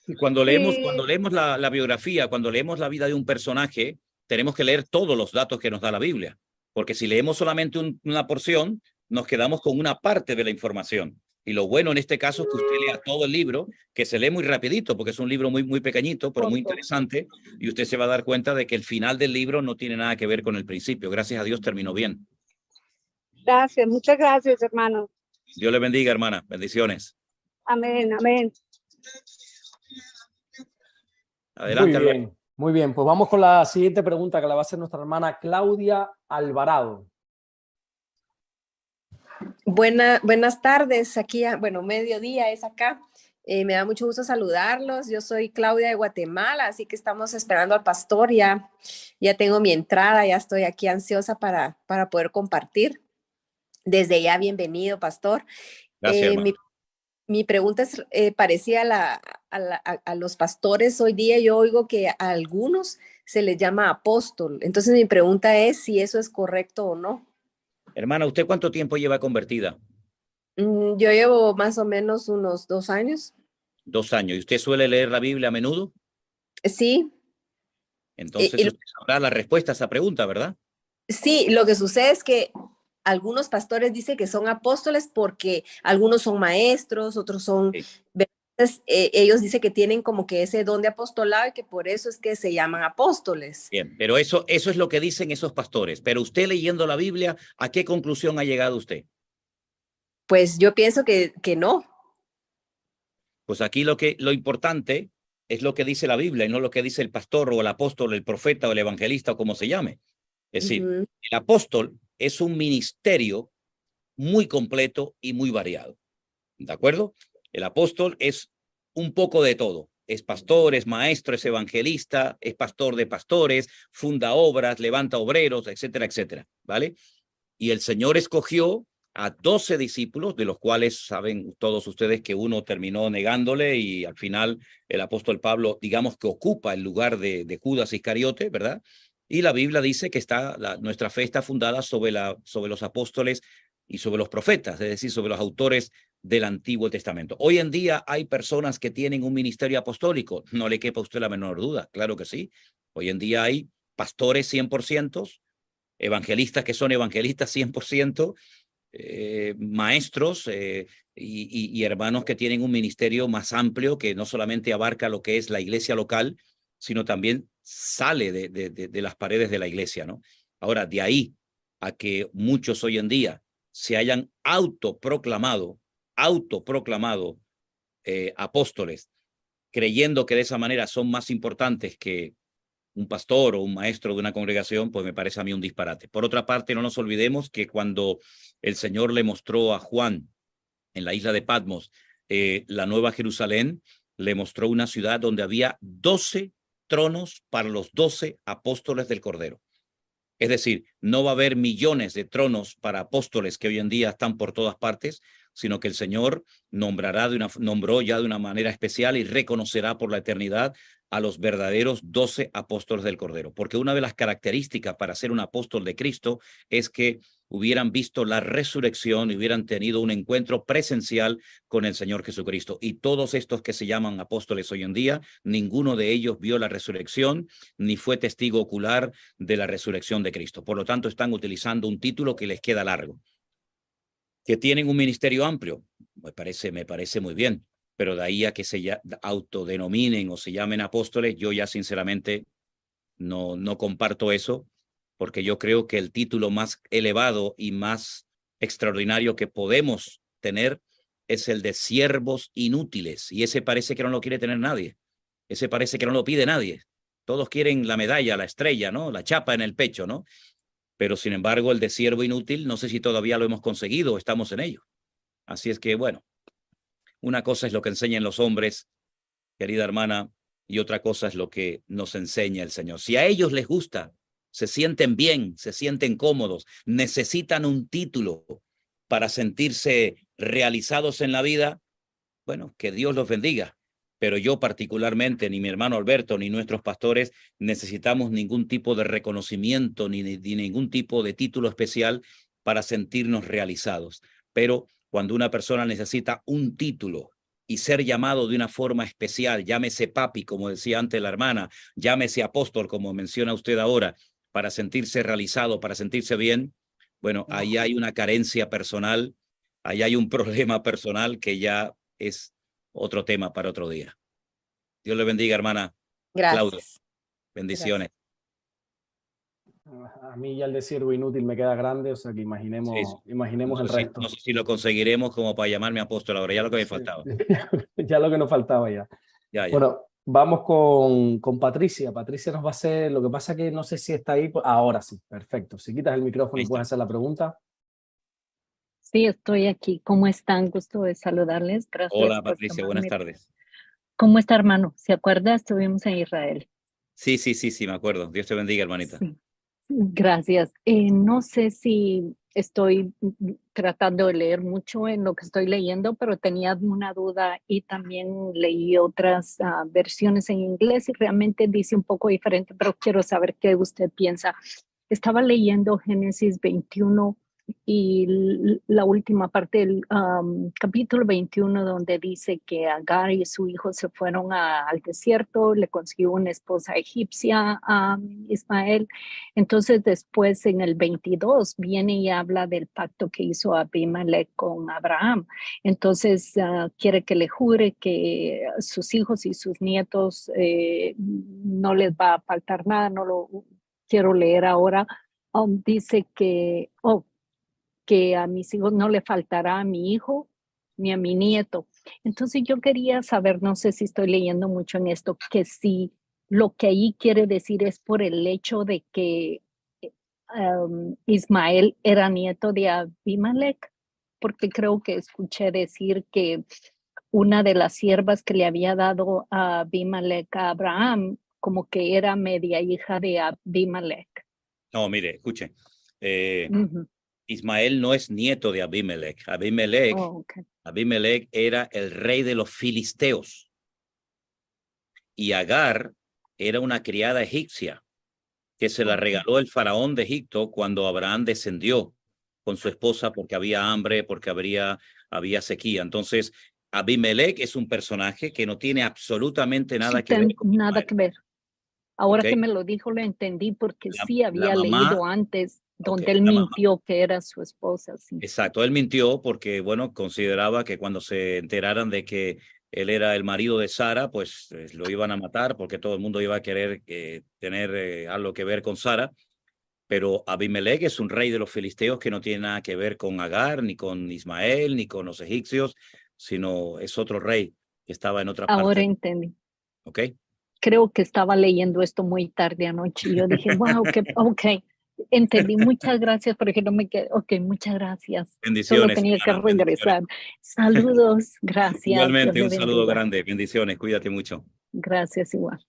Speaker 2: Y cuando leemos la biografía, cuando leemos la vida de un personaje, tenemos que leer todos los datos que nos da la Biblia, porque si leemos solamente una porción, nos quedamos con una parte de la información. Y lo bueno en este caso es que usted lea todo el libro, que se lee muy rapidito, porque es un libro muy pequeñito, pero muy interesante, y usted se va a dar cuenta de que el final del libro no tiene nada que ver con el principio. Gracias a Dios terminó bien.
Speaker 8: Gracias, muchas gracias, hermano.
Speaker 2: Dios le bendiga, hermana. Bendiciones.
Speaker 8: Amén, amén.
Speaker 2: Adelante.
Speaker 1: Muy bien. Pues vamos con la siguiente pregunta que la va a hacer nuestra hermana Claudia Alvarado.
Speaker 9: Buenas tardes, aquí, mediodía es acá. Me da mucho gusto saludarlos. Yo soy Claudia de Guatemala, así que estamos esperando al pastor. Ya tengo mi entrada, ya estoy aquí ansiosa para poder compartir. Desde ya, bienvenido, pastor.
Speaker 2: Gracias,
Speaker 9: mi pregunta es parecida a los pastores. Hoy día yo oigo que a algunos se les llama apóstol. Entonces mi pregunta es si eso es correcto o no.
Speaker 2: Hermana, ¿usted cuánto tiempo lleva convertida?
Speaker 9: Yo llevo más o menos unos 2 años.
Speaker 2: 2 años. ¿Y usted suele leer la Biblia a menudo?
Speaker 9: Sí.
Speaker 2: Entonces usted sabrá la respuesta a esa pregunta, ¿verdad?
Speaker 9: Sí, lo que sucede es que algunos pastores dicen que son apóstoles porque algunos son maestros, otros son Entonces, ellos dicen que tienen como que ese don de apostolado y que por eso es que se llaman apóstoles.
Speaker 2: Bien, pero eso es lo que dicen esos pastores. Pero usted leyendo la Biblia, ¿a qué conclusión ha llegado usted?
Speaker 9: Pues yo pienso que no.
Speaker 2: Pues aquí lo importante es lo que dice la Biblia y no lo que dice el pastor o el apóstol, el profeta o el evangelista o como se llame. Es decir, el apóstol es un ministerio muy completo y muy variado. ¿De acuerdo? El apóstol es un poco de todo. Es pastor, es maestro, es evangelista, es pastor de pastores, funda obras, levanta obreros, etcétera, etcétera. ¿Vale? Y el Señor escogió a 12 discípulos, de los cuales saben todos ustedes que uno terminó negándole y al final el apóstol Pablo, digamos que ocupa el lugar de Judas Iscariote, ¿verdad? Y la Biblia dice que nuestra fe está fundada sobre los apóstoles y sobre los profetas, es decir, sobre los autores del Antiguo Testamento. Hoy en día hay personas que tienen un ministerio apostólico, no le quepa a usted la menor duda, claro que sí. Hoy en día hay pastores 100%, evangelistas que son evangelistas 100%, maestros y hermanos que tienen un ministerio más amplio que no solamente abarca lo que es la iglesia local, sino también sale de las paredes de la iglesia, ¿no? Ahora, de ahí a que muchos hoy en día se hayan autoproclamado apóstoles, creyendo que de esa manera son más importantes que un pastor o un maestro de una congregación, pues me parece a mí un disparate. Por otra parte, no nos olvidemos que cuando el Señor le mostró a Juan en la isla de Patmos la Nueva Jerusalén, le mostró una ciudad donde había 12 tronos para los 12 apóstoles del Cordero. Es decir, no va a haber millones de tronos para apóstoles que hoy en día están por todas partes, sino que el Señor nombró ya de una manera especial y reconocerá por la eternidad a los verdaderos 12 apóstoles del Cordero. Porque una de las características para ser un apóstol de Cristo es que hubieran visto la resurrección y hubieran tenido un encuentro presencial con el Señor Jesucristo. Y todos estos que se llaman apóstoles hoy en día, ninguno de ellos vio la resurrección ni fue testigo ocular de la resurrección de Cristo. Por lo tanto, están utilizando un título que les queda largo. Que tienen un ministerio amplio, me parece muy bien, pero de ahí a que se autodenominen o se llamen apóstoles, yo ya sinceramente no comparto eso, porque yo creo que el título más elevado y más extraordinario que podemos tener es el de siervos inútiles, y ese parece que no lo quiere tener nadie, ese parece que no lo pide nadie. Todos quieren la medalla, la estrella, ¿no? La chapa en el pecho, ¿no? Pero sin embargo el de siervo inútil, no sé si todavía lo hemos conseguido o estamos en ello. Así es que, bueno, una cosa es lo que enseñan los hombres, querida hermana, y otra cosa es lo que nos enseña el Señor. Si a ellos les gusta, se sienten bien, se sienten cómodos, necesitan un título para sentirse realizados en la vida, bueno, que Dios los bendiga. Pero yo particularmente, ni mi hermano Alberto, ni nuestros pastores, necesitamos ningún tipo de reconocimiento, ni ningún tipo de título especial para sentirnos realizados. Pero cuando una persona necesita un título y ser llamado de una forma especial, llámese papi, como decía antes la hermana, llámese apóstol, como menciona usted ahora, para sentirse realizado, para sentirse bien, bueno, ahí hay una carencia personal, ahí hay un problema personal que ya es otro tema para otro día. Dios le bendiga, hermana.
Speaker 9: Gracias.
Speaker 2: Claudia. Bendiciones.
Speaker 1: Gracias. A mí ya el de siervo inútil me queda grande, o sea que imaginemos el resto.
Speaker 2: No sé si lo conseguiremos como para llamarme apóstol ahora, ya lo que me faltaba.
Speaker 1: Ya lo que nos faltaba ya. Bueno, vamos con Patricia. Patricia nos va a hacer, lo que pasa que no sé si está ahí. Ahora sí, perfecto. Si quitas el micrófono y puedes hacer la pregunta.
Speaker 10: Sí, estoy aquí. ¿Cómo están? Gusto de saludarles. Gracias.
Speaker 2: Hola, Patricia. Buenas tardes.
Speaker 10: ¿Cómo está, hermano? ¿Se acuerda? Estuvimos en Israel.
Speaker 2: Sí, me acuerdo. Dios te bendiga, hermanita.
Speaker 10: Sí. Gracias. No sé si estoy tratando de leer mucho en lo que estoy leyendo, pero tenía una duda y también leí otras versiones en inglés y realmente dice un poco diferente, pero quiero saber qué usted piensa. Estaba leyendo Génesis 21, la última parte del capítulo 21, donde dice que Agar y su hijo se fueron al desierto, le consiguió una esposa egipcia a Ismael. Entonces después en el 22 viene y habla del pacto que hizo Abimelech con Abraham. Entonces quiere que le jure que sus hijos y sus nietos no les va a faltar nada. No lo quiero leer ahora. Dice que a mis hijos no le faltará a mi hijo ni a mi nieto. Entonces yo quería saber, no sé si estoy leyendo mucho en esto, que si lo que ahí quiere decir es por el hecho de que Ismael era nieto de Abimelech, porque creo que escuché decir que una de las siervas que le había dado a Abimelech a Abraham, como que era media hija de Abimelech.
Speaker 2: No, mire, escuche.
Speaker 10: Ujú.
Speaker 2: Ismael no es nieto de Abimelech. Abimelech era el rey de los filisteos. Y Agar era una criada egipcia que se la regaló el faraón de Egipto cuando Abraham descendió con su esposa porque había hambre, porque había sequía. Entonces, Abimelech es un personaje que no tiene absolutamente nada que ver con
Speaker 10: nada
Speaker 2: Ismael.
Speaker 10: que ver. Ahora
Speaker 2: ¿Ok?
Speaker 10: que me lo dijo, lo entendí porque sí
Speaker 2: La
Speaker 10: había
Speaker 2: mamá,
Speaker 10: leído antes donde
Speaker 2: ok,
Speaker 10: él
Speaker 2: la mamá.
Speaker 10: mintió que era su esposa. Sí.
Speaker 2: Exacto, él mintió porque, bueno, consideraba que cuando se enteraran de que él era el marido de Sara, pues lo iban a matar porque todo el mundo iba a querer tener algo que ver con Sara. Pero Abimelech es un rey de los filisteos que no tiene nada que ver con Agar, ni con Ismael, ni con los egipcios, sino es otro rey que estaba en otra
Speaker 10: Ahora
Speaker 2: parte.
Speaker 10: entendí.
Speaker 2: ¿Ok?
Speaker 10: Creo que estaba leyendo esto muy tarde anoche y yo dije, wow, ok, entendí. Muchas gracias, porque no me quedé. Ok, muchas gracias. Solo
Speaker 2: Bendiciones,
Speaker 10: tenía que
Speaker 2: hermana, bendiciones.
Speaker 10: regresar. Saludos, gracias.
Speaker 2: Igualmente,
Speaker 10: Dios
Speaker 2: un
Speaker 10: le
Speaker 2: saludo
Speaker 10: bendiga.
Speaker 2: grande. Bendiciones, cuídate mucho.
Speaker 10: Gracias igual.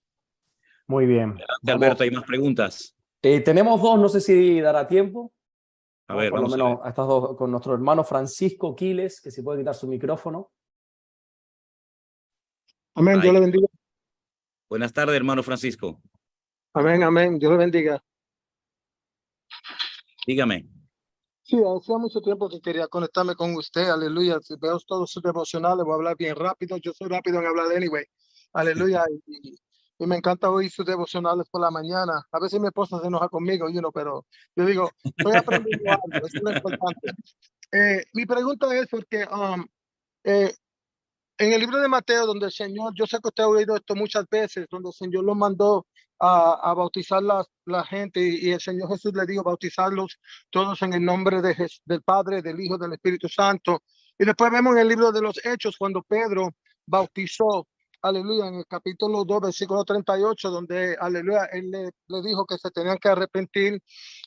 Speaker 1: Muy bien.
Speaker 2: Adelante, Alberto, ¿hay más preguntas?
Speaker 1: Tenemos dos, no sé si dará tiempo.
Speaker 2: A ver,
Speaker 1: por lo
Speaker 2: vamos a
Speaker 1: menos
Speaker 2: ver.
Speaker 1: a estas dos, con nuestro hermano Francisco Quiles, que si puede quitar su micrófono.
Speaker 11: Amén, Dios le bendiga.
Speaker 2: Buenas tardes, hermano Francisco.
Speaker 11: Amén, amén, Dios le bendiga.
Speaker 2: Dígame.
Speaker 11: Sí, hacía mucho tiempo que quería conectarme con usted, aleluya. Si veo todos sus devocionales, voy a hablar bien rápido. Yo soy rápido en hablar anyway, aleluya. Y me encanta oír sus devocionales por la mañana. A veces mi esposa se enoja conmigo, pero yo digo, estoy aprendiendo algo, eso es lo importante. Mi pregunta es porque en el libro de Mateo, donde el Señor, yo sé que usted ha oído esto muchas veces, donde el Señor lo mandó a bautizar la gente y el Señor Jesús le dijo bautizarlos todos en el nombre del Padre, del Hijo, del Espíritu Santo. Y después vemos en el libro de los Hechos cuando Pedro bautizó, aleluya, en el capítulo 2, versículo 38, donde, aleluya, él le dijo que se tenían que arrepentir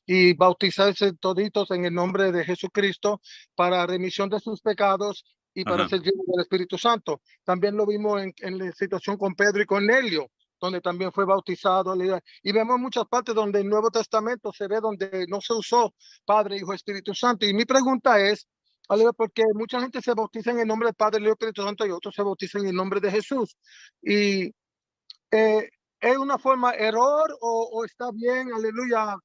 Speaker 11: y bautizarse toditos en el nombre de Jesucristo para remisión de sus pecados y para ser lleno del Espíritu Santo. También lo vimos en la situación con Pedro y Cornelio, donde también fue bautizado. Y vemos muchas partes donde el Nuevo Testamento se ve donde no se usó Padre, Hijo, Espíritu Santo. Y mi pregunta es, porque mucha gente se bautiza en el nombre del Padre, Hijo, Espíritu Santo, y otros se bautizan en el nombre de Jesús. Y ¿es una forma error o está bien, aleluya,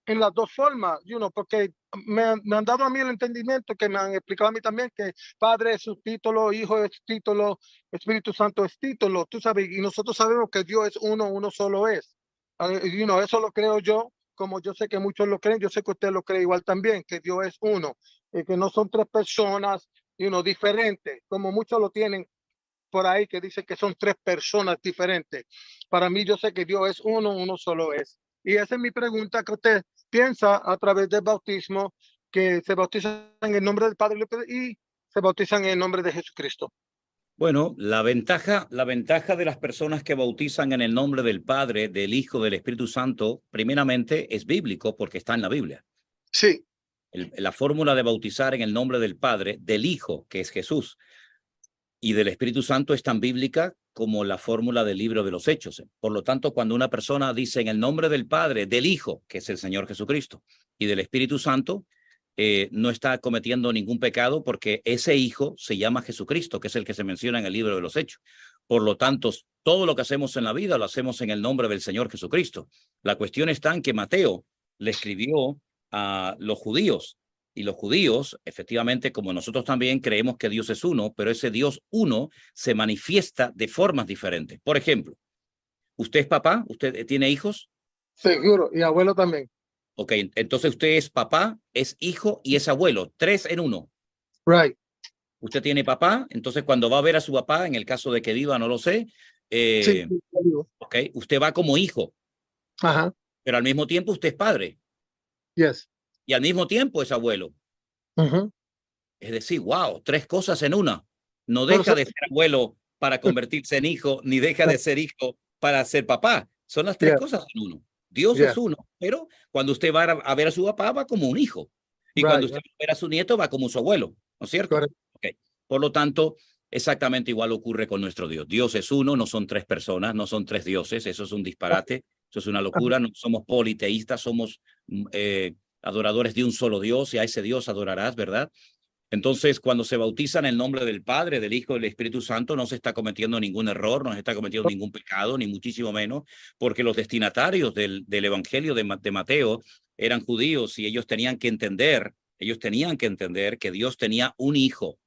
Speaker 11: en las dos formas? Porque me han dado a mí el entendimiento, que me han explicado a mí también, que Padre es su título, Hijo es título, Espíritu Santo es título, tú sabes, y nosotros sabemos que Dios es uno solo es. Eso lo creo yo, como yo sé que muchos lo creen, yo sé que usted lo cree igual también, que Dios es uno, que no son tres personas, diferentes, como muchos lo tienen por ahí, que dice que son tres personas diferentes. Para mí, yo sé que Dios es uno solo es. Y esa es mi pregunta, que usted piensa a través del bautismo, que se bautizan en el nombre del Padre y se bautizan en el nombre de Jesucristo.
Speaker 2: Bueno, la ventaja de las personas que bautizan en el nombre del Padre, del Hijo, del Espíritu Santo, primeramente es bíblico porque está en la Biblia.
Speaker 11: Sí.
Speaker 2: La fórmula de bautizar en el nombre del Padre, del Hijo, que es Jesús, y del Espíritu Santo es tan bíblica como la fórmula del libro de los Hechos. Por lo tanto, cuando una persona dice en el nombre del Padre, del Hijo, que es el Señor Jesucristo, y del Espíritu Santo, no está cometiendo ningún pecado porque ese Hijo se llama Jesucristo, que es el que se menciona en el libro de los Hechos. Por lo tanto, todo lo que hacemos en la vida lo hacemos en el nombre del Señor Jesucristo. La cuestión está en que Mateo le escribió a los judíos Y los judíos, efectivamente, como nosotros también, creemos que Dios es uno, pero ese Dios uno se manifiesta de formas diferentes. Por ejemplo, ¿usted es papá? ¿Usted tiene hijos?
Speaker 11: Seguro, y abuelo también.
Speaker 2: Ok, entonces usted es papá, es hijo y es abuelo, 3 en 1.
Speaker 11: Right.
Speaker 2: Usted tiene papá, entonces cuando va a ver a su papá, en el caso de que viva, no lo sé,
Speaker 11: Sí,
Speaker 2: okay, usted va como hijo,
Speaker 11: ajá,
Speaker 2: pero al mismo tiempo usted es padre
Speaker 11: yes.
Speaker 2: y al mismo tiempo es abuelo.
Speaker 11: Ujú.
Speaker 2: Es decir, wow, 3 cosas en una. No
Speaker 11: Pero
Speaker 2: deja de ser abuelo para convertirse en hijo, ni deja de ser hijo para ser papá. Son las 3
Speaker 11: Yeah.
Speaker 2: cosas en uno. Dios
Speaker 11: Yeah.
Speaker 2: es uno, pero cuando usted va a ver a su papá, va como un hijo. Y
Speaker 11: Right,
Speaker 2: cuando usted va a ver a su nieto, va como su abuelo, ¿no es cierto?
Speaker 11: Correcto.
Speaker 2: Okay. Por lo tanto, exactamente igual ocurre con nuestro Dios. Dios es uno, no son 3 personas, no son 3 dioses. Eso es un disparate, eso es una locura. No somos politeístas, somos adoradores de un solo Dios, y a ese Dios adorarás, ¿verdad? Entonces, cuando se bautiza en el nombre del Padre, del Hijo y del Espíritu Santo, no se está cometiendo ningún error, no se está cometiendo ningún pecado, ni muchísimo menos, porque los destinatarios del Evangelio de Mateo eran judíos y ellos tenían que entender que Dios tenía un hijo,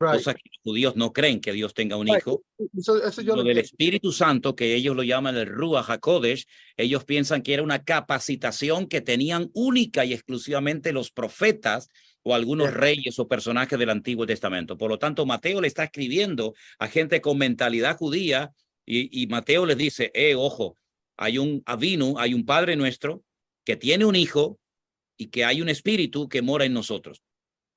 Speaker 11: Right.
Speaker 2: cosa que los judíos no creen que Dios tenga un
Speaker 11: Right.
Speaker 2: hijo.
Speaker 11: Eso yo
Speaker 2: Lo
Speaker 11: lo
Speaker 2: del
Speaker 11: entiendo.
Speaker 2: Espíritu Santo, que ellos lo llaman el Ruach HaKodesh, ellos piensan que era una capacitación que tenían única y exclusivamente los profetas o algunos reyes o personajes del Antiguo Testamento. Por lo tanto, Mateo le está escribiendo a gente con mentalidad judía y Mateo les dice, ojo, hay un Avinu, hay un Padre nuestro que tiene un hijo y que hay un espíritu que mora en nosotros.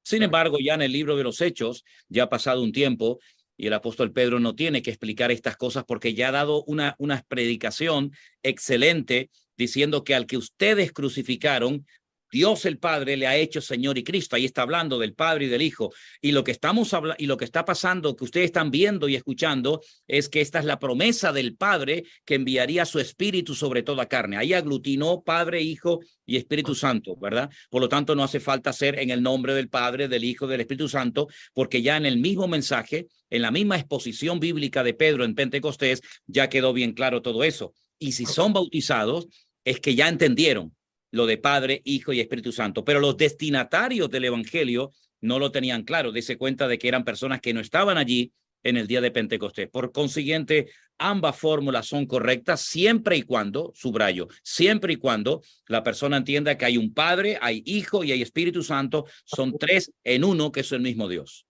Speaker 2: Sin embargo, ya en el libro de los Hechos, ya ha pasado un tiempo y el apóstol Pedro no tiene que explicar estas cosas porque ya ha dado una predicación excelente diciendo que al que ustedes crucificaron, Dios el Padre le ha hecho Señor y Cristo. Ahí está hablando del Padre y del Hijo. Y lo que estamos hablando y lo que está pasando, que ustedes están viendo y escuchando, es que esta es la promesa del Padre que enviaría su Espíritu sobre toda carne. Ahí aglutinó Padre, Hijo y Espíritu Santo, ¿verdad? Por lo tanto, no hace falta ser en el nombre del Padre, del Hijo, del Espíritu Santo, porque ya en el mismo mensaje, en la misma exposición bíblica de Pedro en Pentecostés, ya quedó bien claro todo eso. Y si son bautizados, es que ya entendieron lo de Padre, Hijo y Espíritu Santo, pero los destinatarios del Evangelio no lo tenían claro, dése cuenta de que eran personas que no estaban allí en el día de Pentecostés. Por consiguiente, ambas fórmulas son correctas siempre y cuando, subrayo, siempre y cuando la persona entienda que hay un Padre, hay Hijo y hay Espíritu Santo, son 3 en uno, que es el mismo Dios.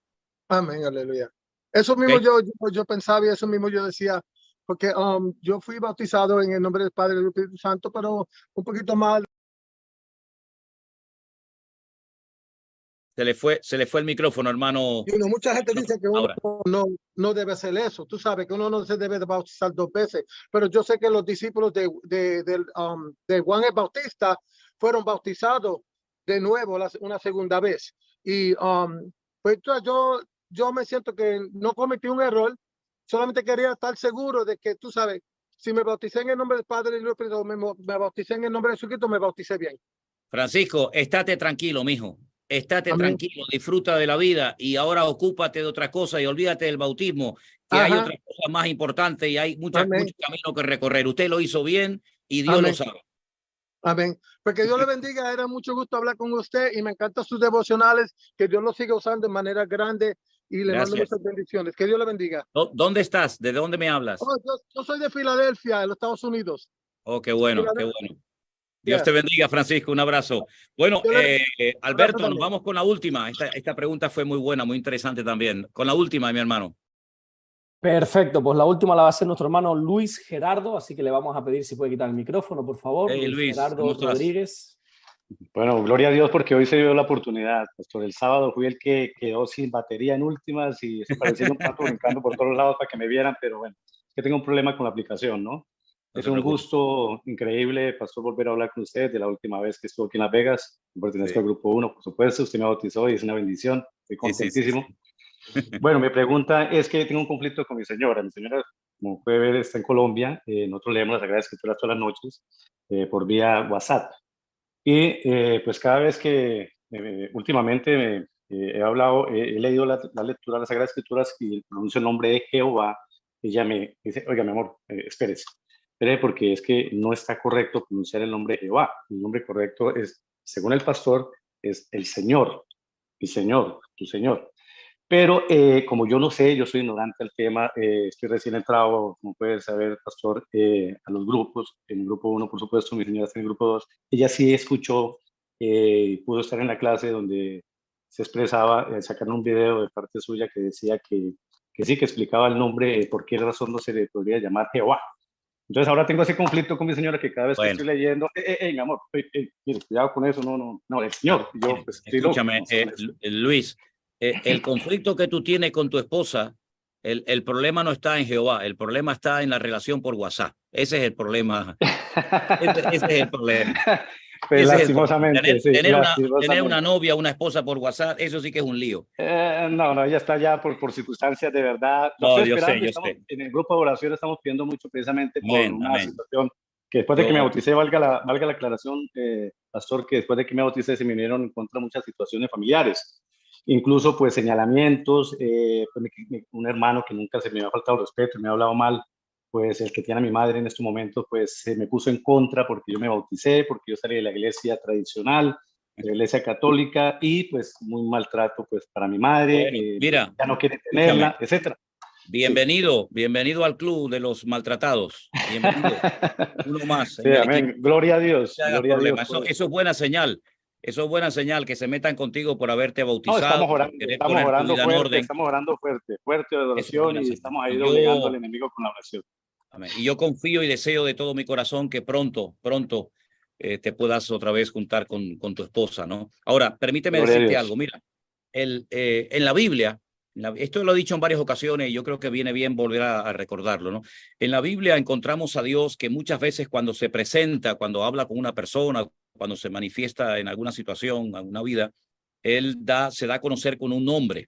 Speaker 11: Amén, aleluya. Eso mismo yo pensaba y eso mismo yo decía, porque yo fui bautizado en el nombre del Padre y del Espíritu Santo, pero un poquito más.
Speaker 2: Se le fue el micrófono, hermano.
Speaker 11: Mucha gente dice que uno no debe hacer eso. Tú sabes que uno no se debe de bautizar 2 veces, pero yo sé que los discípulos de Juan el Bautista fueron bautizados de nuevo una segunda vez. Y pues yo me siento que no cometí un error, solamente quería estar seguro de que, tú sabes, si me bauticé en el nombre del Padre y del Espíritu, me bauticé en el nombre de Jesucristo, me bauticé bien.
Speaker 2: Francisco, estate tranquilo, mijo. Estate
Speaker 11: Amén.
Speaker 2: tranquilo, disfruta de la vida y ahora ocúpate de otra cosa y olvídate del bautismo, que hay otra cosa más importante y hay mucho camino que recorrer. Usted lo hizo bien y Dios lo sabe.
Speaker 11: Amén. Porque Dios le bendiga. Era mucho gusto hablar con usted y me encantan sus devocionales. Que Dios los siga usando de manera grande y le mando muchas bendiciones. Que Dios le bendiga.
Speaker 2: ¿Dónde estás? ¿De dónde me hablas?
Speaker 11: Yo soy de Filadelfia, en los Estados Unidos.
Speaker 2: Oh, qué bueno, qué bueno. Dios te bendiga, Francisco. Un abrazo. Bueno, Alberto, nos vamos con la última. Esta pregunta fue muy buena, muy interesante también. Con la última, mi hermano.
Speaker 1: Perfecto, pues la última la va a hacer nuestro hermano Luis Gerardo, así que le vamos a pedir si puede quitar el micrófono, por favor.
Speaker 2: Hey, Luis
Speaker 1: Gerardo Rodríguez.
Speaker 12: Bueno, gloria a Dios porque hoy se dio la oportunidad. Pastor, el sábado fui el que quedó sin batería en últimas y eso parecía un pato brincando por todos lados para que me vieran, pero bueno, es que tengo un problema con la aplicación, ¿no? Es un gusto increíble, Pastor, volver a hablar con usted de la última vez que estuvo aquí en Las Vegas. Pertenezco al Grupo 1, por supuesto. Usted me bautizó y es una bendición. Estoy contentísimo. Bueno, mi pregunta es que tengo un conflicto con mi señora. Mi señora, como puede ver, está en Colombia. Nosotros leemos las Sagradas Escrituras todas las noches por vía WhatsApp. Y pues cada vez que últimamente he hablado, he leído la lectura de las Sagradas Escrituras y pronuncio el nombre de Jehová, ella me dice, oiga, mi amor, espérese. Porque es que no está correcto pronunciar el nombre de Jehová. El nombre correcto es, según el pastor, es el Señor, mi Señor, tu Señor. Pero como yo no sé, yo soy ignorante al tema, estoy recién entrado, como puede saber, pastor, a los grupos, en el grupo 1, por supuesto, mi señora está en el grupo 2, ella sí escuchó, pudo estar en la clase donde se expresaba, sacaron un video de parte suya que decía que sí, que explicaba el nombre, por qué razón no se le podría llamar Jehová. Entonces ahora tengo ese conflicto con mi señora que cada vez que estoy leyendo, mi amor, mire, cuidado con eso, no, el Señor. Yo, pues,
Speaker 2: escúchame, Luis, el conflicto que tú tienes con tu esposa, el problema no está en Jehová, el problema está en la relación por WhatsApp. Ese es el problema. Ese es el problema.
Speaker 12: Pues lastimosamente,
Speaker 2: tener una novia, una esposa por WhatsApp, eso sí que es un lío.
Speaker 12: No, ella está ya por circunstancias de verdad.
Speaker 2: No, yo sé.
Speaker 12: En el grupo de oración estamos pidiendo mucho precisamente por una situación que después de que me bauticé, valga la aclaración, pastor, que después de que me bauticé se me vinieron en contra muchas situaciones familiares. Incluso pues señalamientos, un hermano que nunca se me ha faltado respeto, me ha hablado mal, pues el que tiene a mi madre en este momento, pues se me puso en contra porque yo me bauticé, porque yo salí de la iglesia tradicional, de la iglesia católica, y pues muy maltrato pues para mi madre,
Speaker 2: bueno, mira,
Speaker 12: ya no quiere tenerla, etcétera.
Speaker 2: Bienvenido al club de los maltratados. Bienvenido. Uno más.
Speaker 12: Sí, amén. Gloria a Dios. Gloria a Dios.
Speaker 2: Eso es buena señal. Eso es buena señal, que se metan contigo por haberte bautizado.
Speaker 12: No, estamos orando fuerte de oración, y estamos ahí doblegando al enemigo con la oración.
Speaker 2: Amén. Y yo confío y deseo de todo mi corazón que pronto te puedas otra vez juntar con tu esposa, ¿no? Ahora, permíteme decirte algo. Mira, en la Biblia, esto lo he dicho en varias ocasiones y yo creo que viene bien volver a recordarlo, ¿no? En la Biblia encontramos a Dios que muchas veces cuando se presenta, cuando habla con una persona, cuando se manifiesta en alguna situación, en alguna vida, Él se da a conocer con un nombre.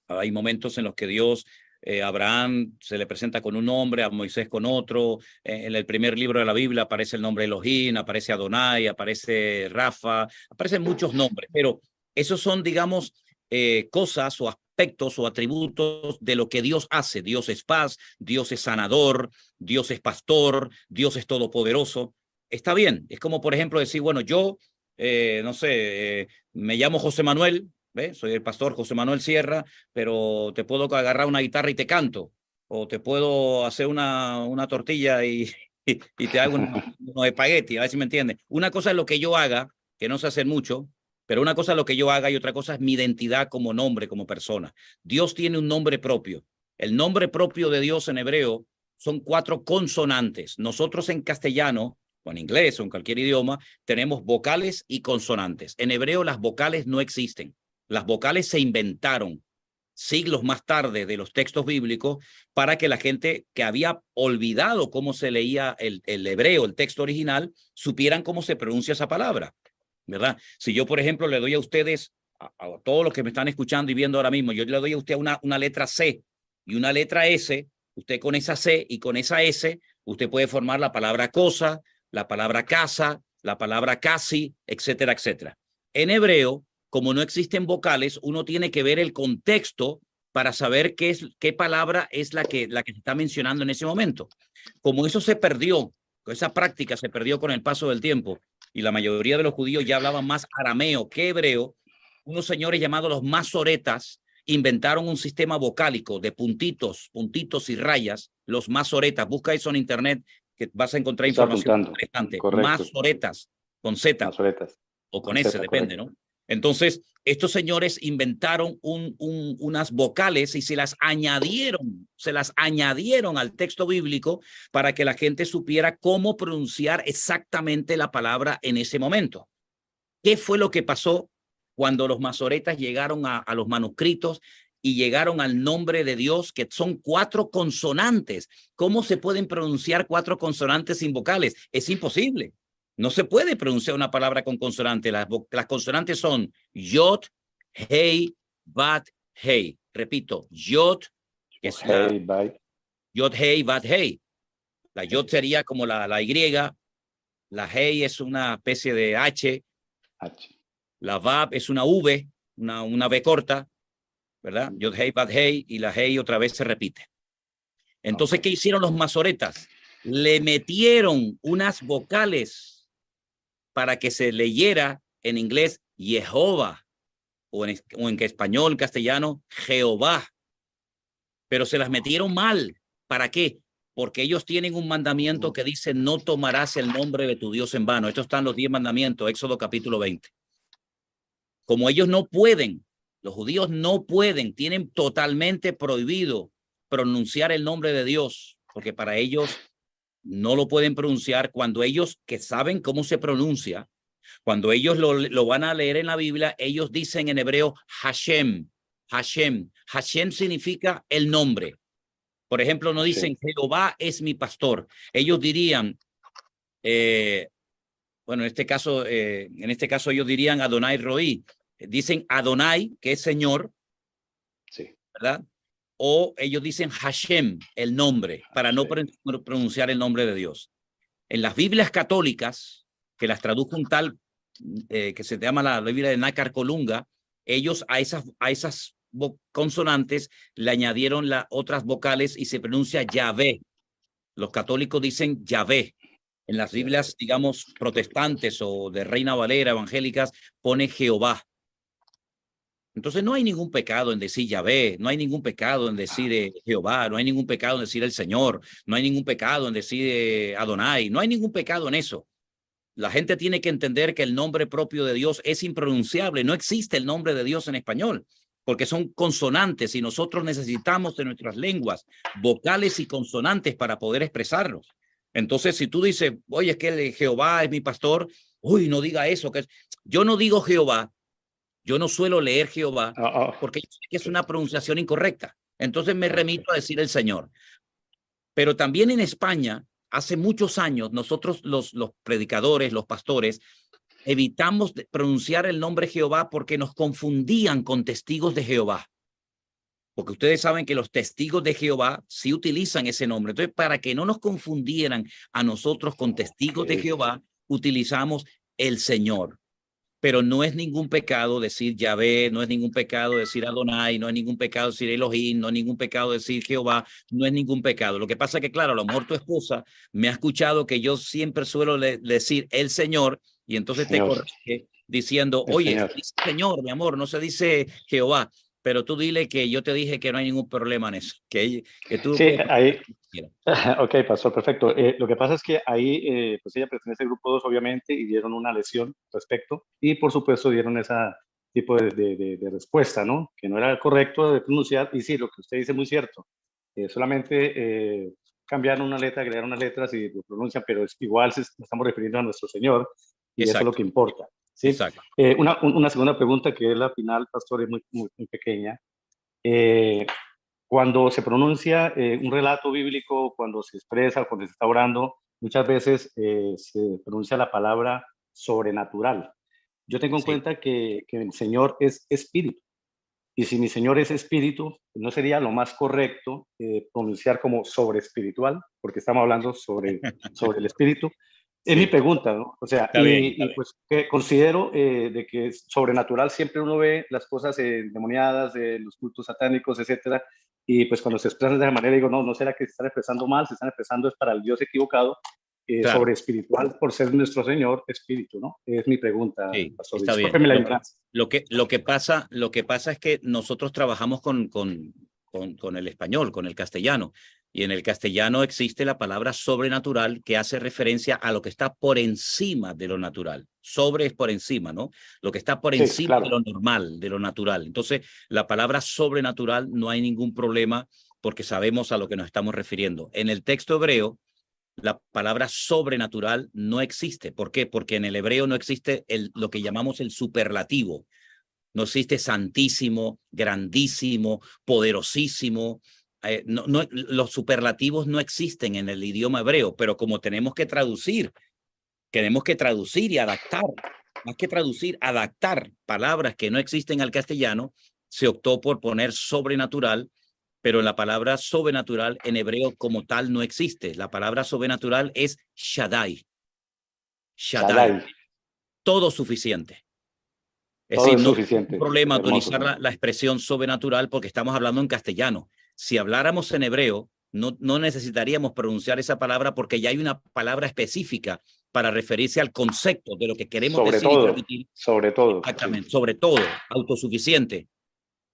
Speaker 2: Hay momentos en los que Dios, a Abraham se le presenta con un nombre, a Moisés con otro. En el primer libro de la Biblia aparece el nombre Elohim, aparece Adonai, aparece Rafa, aparecen muchos nombres, pero esos son, digamos, cosas o aspectos o atributos de lo que Dios hace. Dios es paz, Dios es sanador, Dios es pastor, Dios es todopoderoso. Está bien, es como por ejemplo decir, bueno, yo, no sé, me llamo José Manuel, ¿ves? Soy el pastor José Manuel Sierra, pero te puedo agarrar una guitarra y te canto, o te puedo hacer una tortilla y te hago unos espagueti, a ver si me entiendes. Una cosa es lo que yo haga, que no sé hacer mucho, pero una cosa es lo que yo haga y otra cosa es mi identidad como nombre, como persona. Dios tiene un nombre propio. El nombre propio de Dios en hebreo son 4 consonantes. Nosotros en castellano, o en inglés o en cualquier idioma, tenemos vocales y consonantes. En hebreo las vocales no existen. Las vocales se inventaron siglos más tarde de los textos bíblicos para que la gente que había olvidado cómo se leía el hebreo, el texto original, supieran cómo se pronuncia esa palabra, ¿verdad? Si yo, por ejemplo, le doy a ustedes, a todos los que me están escuchando y viendo ahora mismo, yo le doy a usted una letra C y una letra S, usted con esa C y con esa S, usted puede formar la palabra cosa, la palabra casa, la palabra casi, etcétera, etcétera. En hebreo, como no existen vocales, uno tiene que ver el contexto para saber qué palabra es la que se está mencionando en ese momento. Como eso se perdió, esa práctica se perdió con el paso del tiempo, y la mayoría de los judíos ya hablaban más arameo que hebreo, unos señores llamados los masoretas inventaron un sistema vocálico de puntitos y rayas, los masoretas. Busca eso en internet, que vas a encontrar información interesante. Masoretas, con Z o con S, depende, ¿no? Entonces, estos señores inventaron unas vocales y se las añadieron al texto bíblico para que la gente supiera cómo pronunciar exactamente la palabra en ese momento. ¿Qué fue lo que pasó cuando los masoretas llegaron a los manuscritos y llegaron al nombre de Dios, que son 4 consonantes? ¿Cómo se pueden pronunciar 4 consonantes sin vocales? Es imposible. No se puede pronunciar una palabra con consonantes. Las consonantes son Yod, Hei, Bat, Hei. Repito, Yod, que es Yod, Hei, Bat, Hei. La Yod sería como la Y, la Hei es una especie de H. La Vav es una V, una V corta, ¿verdad? Yod, Hei, Bat, Hei, y la Hei otra vez se repite. Entonces, ¿qué hicieron los masoretas? Le metieron unas vocales para que se leyera en inglés Jehová, o en español, castellano, Jehová. Pero se las metieron mal. ¿Para qué? Porque ellos tienen un mandamiento que dice: no tomarás el nombre de tu Dios en vano. Estos están los 10 mandamientos, Éxodo capítulo 20. Como ellos no pueden, los judíos no pueden, tienen totalmente prohibido pronunciar el nombre de Dios, porque para ellos no lo pueden pronunciar. Cuando ellos, que saben cómo se pronuncia, cuando ellos lo van a leer en la Biblia, ellos dicen en hebreo Hashem, Hashem. Hashem significa el nombre. Por ejemplo, no dicen Jehová es mi pastor. Ellos dirían, bueno, en este caso ellos dirían Adonai Roí. Dicen Adonai, que es Señor, ¿verdad? O ellos dicen Hashem, el nombre, para no pronunciar el nombre de Dios. En las Biblias católicas, que las tradujo un tal que se llama la Biblia de Nácar Colunga, ellos a esas consonantes le añadieron las otras vocales y se pronuncia Yahvé. Los católicos dicen Yahvé. En las Biblias, digamos, protestantes o de Reina Valera, evangélicas, pone Jehová. Entonces no hay ningún pecado en decir Yahvé, no hay ningún pecado en decir Jehová, no hay ningún pecado en decir el Señor, no hay ningún pecado en decir Adonai, no hay ningún pecado en eso. La gente tiene que entender que el nombre propio de Dios es impronunciable. No existe el nombre de Dios en español, porque son consonantes y nosotros necesitamos de nuestras lenguas vocales y consonantes para poder expresarlos. Entonces, si tú dices, oye, es que Jehová es mi pastor, uy, no diga eso. Yo no digo Jehová, yo no suelo leer Jehová, porque es una pronunciación incorrecta. Entonces me remito a decir el Señor. Pero también en España, hace muchos años, nosotros los predicadores, los pastores, evitamos pronunciar el nombre Jehová porque nos confundían con testigos de Jehová. Porque ustedes saben que los testigos de Jehová sí utilizan ese nombre. Entonces, para que no nos confundieran a nosotros con testigos de Jehová, utilizamos el Señor. Pero no es ningún pecado decir Yahvé, no es ningún pecado decir Adonai, no es ningún pecado decir Elohim, no es ningún pecado decir Jehová, no es ningún pecado. Lo que pasa es que, claro, a lo mejor tu esposa me ha escuchado que yo siempre suelo decir el Señor, y entonces te corrige diciendo, oye, se dice Señor, mi amor, no se dice Jehová, pero tú dile que yo te dije que no hay ningún problema en eso. Que tú
Speaker 12: sí, ahí. Ok, pastor, perfecto. Lo que pasa es que ahí, pues ella pertenece al grupo 2, obviamente, y dieron una lección al respecto, y por supuesto dieron ese tipo de respuesta, ¿no? Que no era correcto de pronunciar, y sí, lo que usted dice es muy cierto. Solamente cambiaron una letra, agregaron unas letras y lo pronuncian, pero igual estamos refiriendo a nuestro Señor, y eso es lo que importa. ¿Sí?
Speaker 2: Exacto.
Speaker 12: Una segunda pregunta, que es la final, pastor, es muy pequeña. Cuando se pronuncia un relato bíblico, cuando se expresa, cuando se está orando, muchas veces se pronuncia la palabra sobrenatural. Yo tengo en cuenta que el Señor es espíritu. Y si mi Señor es espíritu, ¿no sería lo más correcto pronunciar como sobre espiritual? Porque estamos hablando sobre el espíritu. Es mi pregunta, ¿no? O sea, pues considero de que sobrenatural siempre uno ve las cosas endemoniadas, los cultos satánicos, etcétera, y pues cuando se expresan de esa manera digo, no será que se están expresando mal, se están expresando es para el Dios equivocado, sobre espiritual por ser nuestro Señor espíritu, ¿no? Es mi pregunta.
Speaker 2: Sí,
Speaker 12: pastor.
Speaker 2: está bien. Lo que pasa es que nosotros trabajamos con el español, con el castellano. Y en el castellano existe la palabra sobrenatural que hace referencia a lo que está por encima de lo natural. Sobre es por encima, ¿no? Lo que está por encima de lo normal, de lo natural. Entonces, la palabra sobrenatural no hay ningún problema porque sabemos a lo que nos estamos refiriendo. En el texto hebreo, la palabra sobrenatural no existe. ¿Por qué? Porque en el hebreo no existe lo que llamamos el superlativo. No existe santísimo, grandísimo, poderosísimo. Los superlativos no existen en el idioma hebreo, pero como tenemos que traducir y adaptar, más que traducir, adaptar palabras que no existen al castellano, se optó por poner sobrenatural, pero la palabra sobrenatural en hebreo como tal no existe. La palabra sobrenatural es Shaddai. Shaddai. Todo suficiente. Es decir, no es un problema utilizar la expresión sobrenatural porque estamos hablando en castellano. Si habláramos en hebreo, no necesitaríamos pronunciar esa palabra porque ya hay una palabra específica para referirse al concepto de lo que queremos
Speaker 12: Sobre
Speaker 2: decir
Speaker 12: todo,
Speaker 2: y transmitir.
Speaker 12: sobre todo.
Speaker 2: Exactamente, sobre todo, autosuficiente.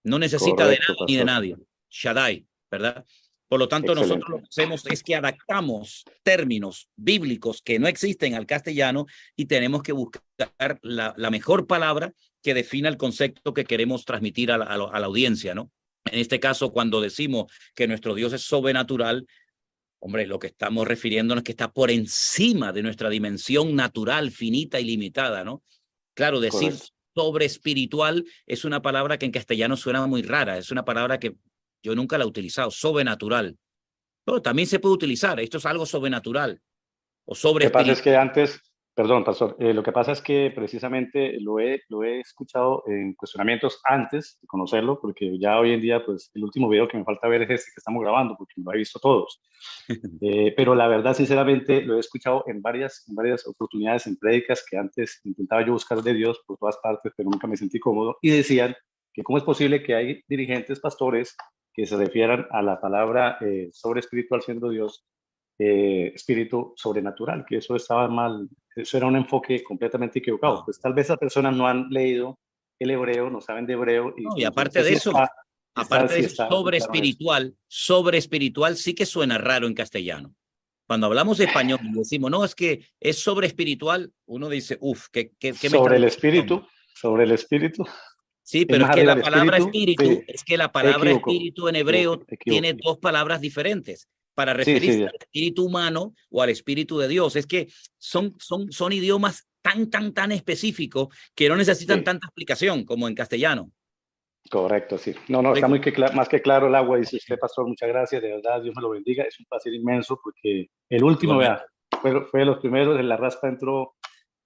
Speaker 2: No necesita
Speaker 12: Correcto,
Speaker 2: de nada ni de
Speaker 12: pastor.
Speaker 2: nadie. Shaddai, ¿verdad? Por lo tanto,
Speaker 12: Excelente.
Speaker 2: nosotros lo que hacemos es que adaptamos términos bíblicos que no existen al castellano y tenemos que buscar la mejor palabra que defina el concepto que queremos transmitir a la audiencia, ¿no? En este caso, cuando decimos que nuestro Dios es sobrenatural, hombre, lo que estamos refiriéndonos es que está por encima de nuestra dimensión natural, finita y limitada, ¿no? Claro, decir
Speaker 12: Correcto.
Speaker 2: sobre espiritual es una palabra que en castellano suena muy rara, es una palabra que yo nunca la he utilizado, sobrenatural. Pero también se puede utilizar, esto es algo sobrenatural o sobre
Speaker 12: Lo que pasa es que
Speaker 2: espiritual.
Speaker 12: antes, perdón, pastor, lo que pasa es que precisamente lo he escuchado en cuestionamientos antes de conocerlo, porque ya hoy en día, pues el último video que me falta ver es este que estamos grabando, porque lo he visto todos. Pero la verdad, sinceramente, lo he escuchado en varias oportunidades en prédicas que antes intentaba yo buscar de Dios por todas partes, pero nunca me sentí cómodo, y decían que cómo es posible que hay dirigentes, pastores, que se refieran a la palabra sobre espiritual siendo Dios, espíritu sobrenatural, que eso estaba mal, eso era un enfoque completamente equivocado.
Speaker 2: No.
Speaker 12: Pues tal vez las personas no han leído el hebreo, no saben de hebreo.
Speaker 2: No,
Speaker 12: Y
Speaker 2: y
Speaker 12: no
Speaker 2: aparte
Speaker 12: sé
Speaker 2: de
Speaker 12: si
Speaker 2: eso, sobre
Speaker 12: claro en eso.
Speaker 2: espiritual sí que suena raro en castellano. Cuando hablamos español y decimos, no, es que es sobre espiritual, uno dice, uff, ¿qué me está
Speaker 12: Sobre el
Speaker 2: diciendo?
Speaker 12: espíritu,
Speaker 2: Sí,
Speaker 12: es
Speaker 2: pero es
Speaker 12: más
Speaker 2: que
Speaker 12: arriba
Speaker 2: la
Speaker 12: del
Speaker 2: palabra
Speaker 12: espíritu, sí,
Speaker 2: espíritu, es que la palabra espíritu en hebreo tiene
Speaker 12: equivoco.
Speaker 2: dos palabras diferentes para
Speaker 12: Sí,
Speaker 2: referirse
Speaker 12: sí,
Speaker 2: al espíritu humano o al espíritu de Dios. Es que son idiomas tan específicos que no necesitan
Speaker 12: sí,
Speaker 2: tanta explicación como en castellano.
Speaker 12: correcto, sí. No, está
Speaker 2: Correcto.
Speaker 12: muy más que claro el agua, dice usted, pastor, muchas gracias, de verdad, Dios me lo bendiga, es un placer inmenso, porque el último,
Speaker 2: Igualmente.
Speaker 12: vea, fue de los primeros, en la raspa entró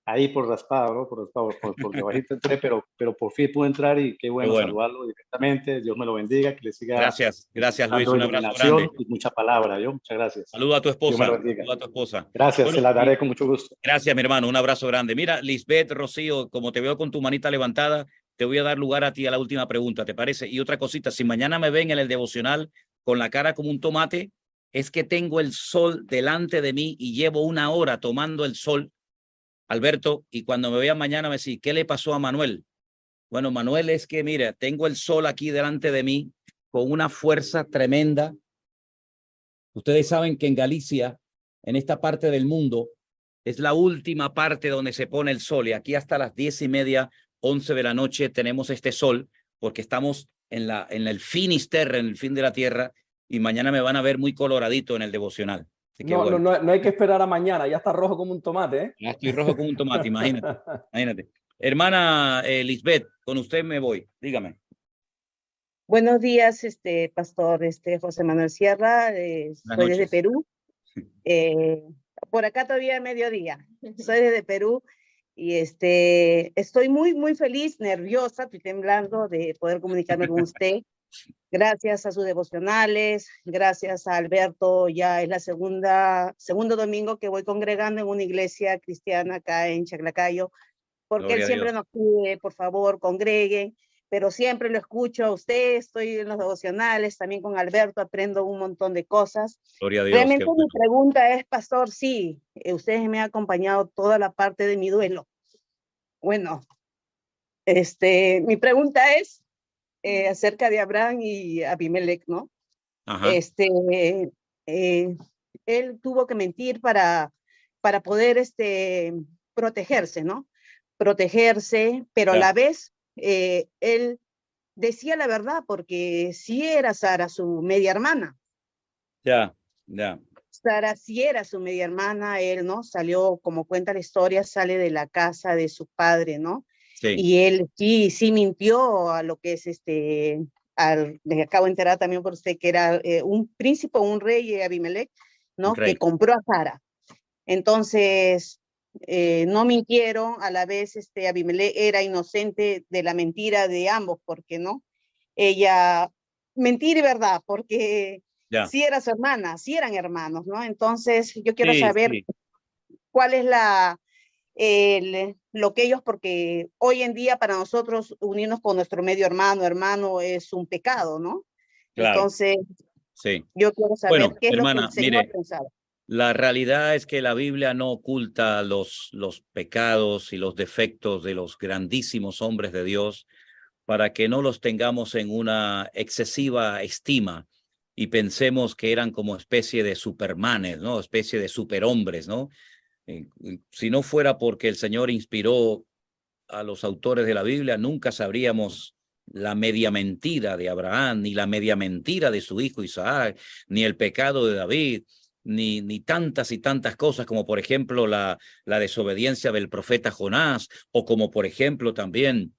Speaker 12: ahí por raspado, ¿no? Por raspado, por debajito entré, pero por fin pude entrar y qué
Speaker 2: Qué
Speaker 12: bueno
Speaker 2: bueno.
Speaker 12: saludarlo directamente, Dios me lo bendiga, que le siga
Speaker 2: Gracias Luis,
Speaker 12: dando
Speaker 2: un abrazo grande.
Speaker 12: iluminación y mucha palabra, ¿yo? Muchas gracias.
Speaker 2: Saluda a tu
Speaker 12: Dios me lo
Speaker 2: esposa.
Speaker 12: bendiga.
Speaker 2: Saluda a tu esposa.
Speaker 12: Gracias,
Speaker 2: Bueno,
Speaker 12: se la daré con mucho gusto.
Speaker 2: gracias, mi hermano. Un abrazo grande. Mira, Lisbeth, Rocío, como te veo con tu manita levantada, te voy a dar lugar a ti a la última pregunta, ¿te parece? Y otra cosita, si mañana me ven en el devocional con la cara como un tomate, es que tengo el sol delante de mí y llevo 1 hora tomando el sol, Alberto, y cuando me vean mañana me decís, ¿qué le pasó a Manuel? Bueno, Manuel, es que, mira, tengo el sol aquí delante de mí con una fuerza tremenda. Ustedes saben que en Galicia, en esta parte del mundo, es la última parte donde se pone el sol, y aquí hasta las 10:30, 11 de la noche tenemos este sol, porque estamos en el Finisterre, en el fin de la tierra, y mañana me van a ver muy coloradito en el devocional. Así que bueno,
Speaker 1: No hay que esperar a mañana, ya está rojo como un tomate, ¿eh?
Speaker 2: ya estoy rojo como un tomate, imagínate. Imagínate. Hermana Lisbeth, con usted me voy, dígame.
Speaker 13: Buenos días, pastor, José Manuel Sierra, soy desde
Speaker 2: noches.
Speaker 13: Perú. Por acá todavía es mediodía. Soy desde Perú y estoy muy feliz, nerviosa, estoy temblando de poder comunicarme con usted. Gracias a sus devocionales, gracias a Alberto, ya es la segundo domingo que voy congregando en una iglesia cristiana acá en Chaclacayo, porque
Speaker 2: Gloria
Speaker 13: él
Speaker 2: a
Speaker 13: siempre
Speaker 2: Dios.
Speaker 13: nos pide, por favor, congreguen, pero siempre lo escucho a usted, estoy en los devocionales, también con Alberto aprendo un montón de cosas.
Speaker 2: Gloria a Dios.
Speaker 13: Realmente
Speaker 2: Qué
Speaker 13: mi
Speaker 2: bueno.
Speaker 13: pregunta es, pastor, sí, ustedes me han acompañado toda la parte de mi duelo. Bueno, mi pregunta es acerca de Abraham y Abimelech, ¿no?
Speaker 2: Ajá.
Speaker 13: Él tuvo que mentir para poder protegerse, ¿no? Protegerse, pero a la vez él decía la verdad, porque sí era Sara su media hermana.
Speaker 2: Ya.
Speaker 13: Sara sí era su media hermana, él, ¿no? Salió, como cuenta la historia, sale de la casa de su padre, ¿no?
Speaker 2: Sí.
Speaker 13: Y él sí mintió a lo que es me acabo de enterar también por usted que era un príncipe, un rey, Abimelech, ¿no? Que compró a Sara. Entonces, no mintieron, a la vez Abimelech era inocente de la mentira de ambos, porque no, ella, mentir y verdad, porque sí era su hermana, sí eran hermanos, ¿no? Entonces, yo quiero saber cuál es lo que ellos, porque hoy en día para nosotros unirnos con nuestro medio hermano es un pecado, ¿no?
Speaker 2: Claro.
Speaker 13: Entonces,
Speaker 2: sí.
Speaker 13: yo quiero saber
Speaker 2: Bueno,
Speaker 13: qué es
Speaker 2: hermana,
Speaker 13: lo que el Señor
Speaker 2: mire,
Speaker 13: pensaba.
Speaker 2: La realidad es que la Biblia no oculta los pecados y los defectos de los grandísimos hombres de Dios para que no los tengamos en una excesiva estima y pensemos que eran como especie de supermanes, ¿no? Especie de superhombres, ¿no? Si no fuera porque el Señor inspiró a los autores de la Biblia, nunca sabríamos la media mentira de Abraham, ni la media mentira de su hijo Isaac, ni el pecado de David, ni tantas y tantas cosas como por ejemplo la desobediencia del profeta Jonás, o como por ejemplo también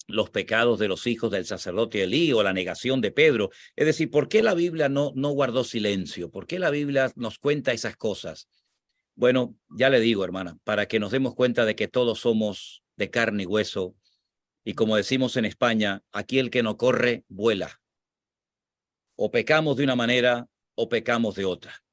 Speaker 2: los pecados de los hijos del sacerdote Elí o la negación de Pedro. Es decir, ¿por qué la Biblia no guardó silencio? ¿Por qué la Biblia nos cuenta esas cosas? Bueno, ya le digo, hermana, para que nos demos cuenta de que todos somos de carne y hueso, y como decimos en España, aquí el que no corre, vuela. O pecamos de una manera o pecamos de otra.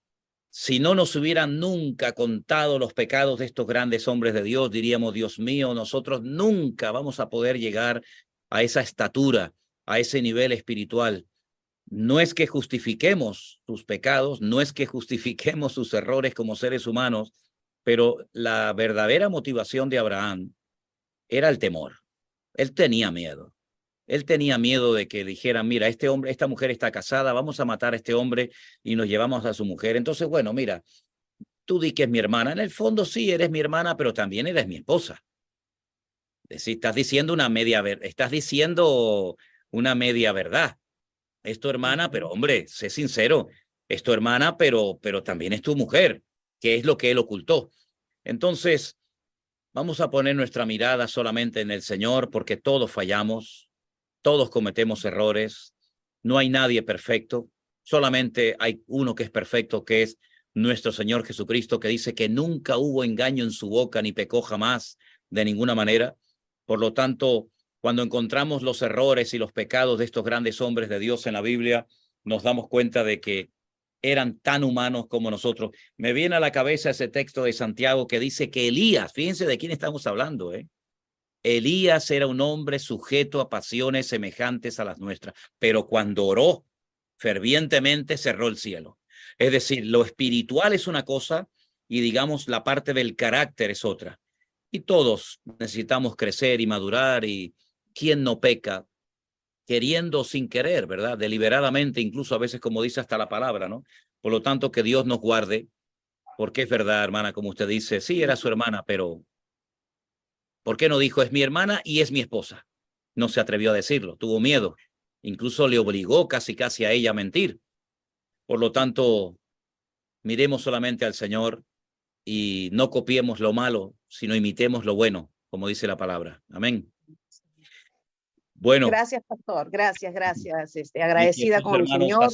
Speaker 2: Si no nos hubieran nunca contado los pecados de estos grandes hombres de Dios, diríamos, Dios mío, nosotros nunca vamos a poder llegar a esa estatura, a ese nivel espiritual. No es que justifiquemos sus pecados, no es que justifiquemos sus errores como seres humanos, pero la verdadera motivación de Abraham era el temor. Él tenía miedo. Él tenía miedo de que dijeran, mira, este hombre, esta mujer está casada, vamos a matar a este hombre y nos llevamos a su mujer. Entonces, bueno, mira, tú di que es mi hermana. En el fondo sí, eres mi hermana, pero también eres mi esposa. Es decir, estás diciendo una media verdad. Es tu hermana, pero hombre, sé sincero, es tu hermana, pero también es tu mujer, que es lo que él ocultó. Entonces, vamos a poner nuestra mirada solamente en el Señor, porque todos fallamos. Todos cometemos errores, no hay nadie perfecto, solamente hay uno que es perfecto, que es nuestro Señor Jesucristo, que dice que nunca hubo engaño en su boca ni pecó jamás de ninguna manera. Por lo tanto, cuando encontramos los errores y los pecados de estos grandes hombres de Dios en la Biblia, nos damos cuenta de que eran tan humanos como nosotros. Me viene a la cabeza ese texto de Santiago que dice que Elías, fíjense de quién estamos hablando, Elías era un hombre sujeto a pasiones semejantes a las nuestras, pero cuando oró fervientemente cerró el cielo. Es decir, lo espiritual es una cosa y digamos la parte del carácter es otra. Y todos necesitamos crecer y madurar, y ¿quién no peca? Queriendo sin querer, ¿verdad? Deliberadamente, incluso a veces, como dice hasta la palabra, ¿no? Por lo tanto, que Dios nos guarde, porque es verdad, hermana, como usted dice, sí, era su hermana, pero ¿por qué no dijo es mi hermana y es mi esposa? No se atrevió a decirlo, tuvo miedo. Incluso le obligó casi a ella a mentir. Por lo tanto, miremos solamente al Señor y no copiemos lo malo, sino imitemos lo bueno, como dice la palabra. Amén. Bueno.
Speaker 13: Gracias, pastor. Gracias. Agradecida con el Señor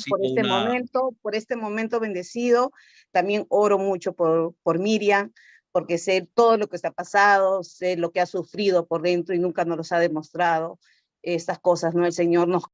Speaker 13: por este momento bendecido. También oro mucho por Miriam, porque sé todo lo que está pasado, sé lo que ha sufrido por dentro y nunca nos los ha demostrado. Estas cosas, ¿no? El Señor nos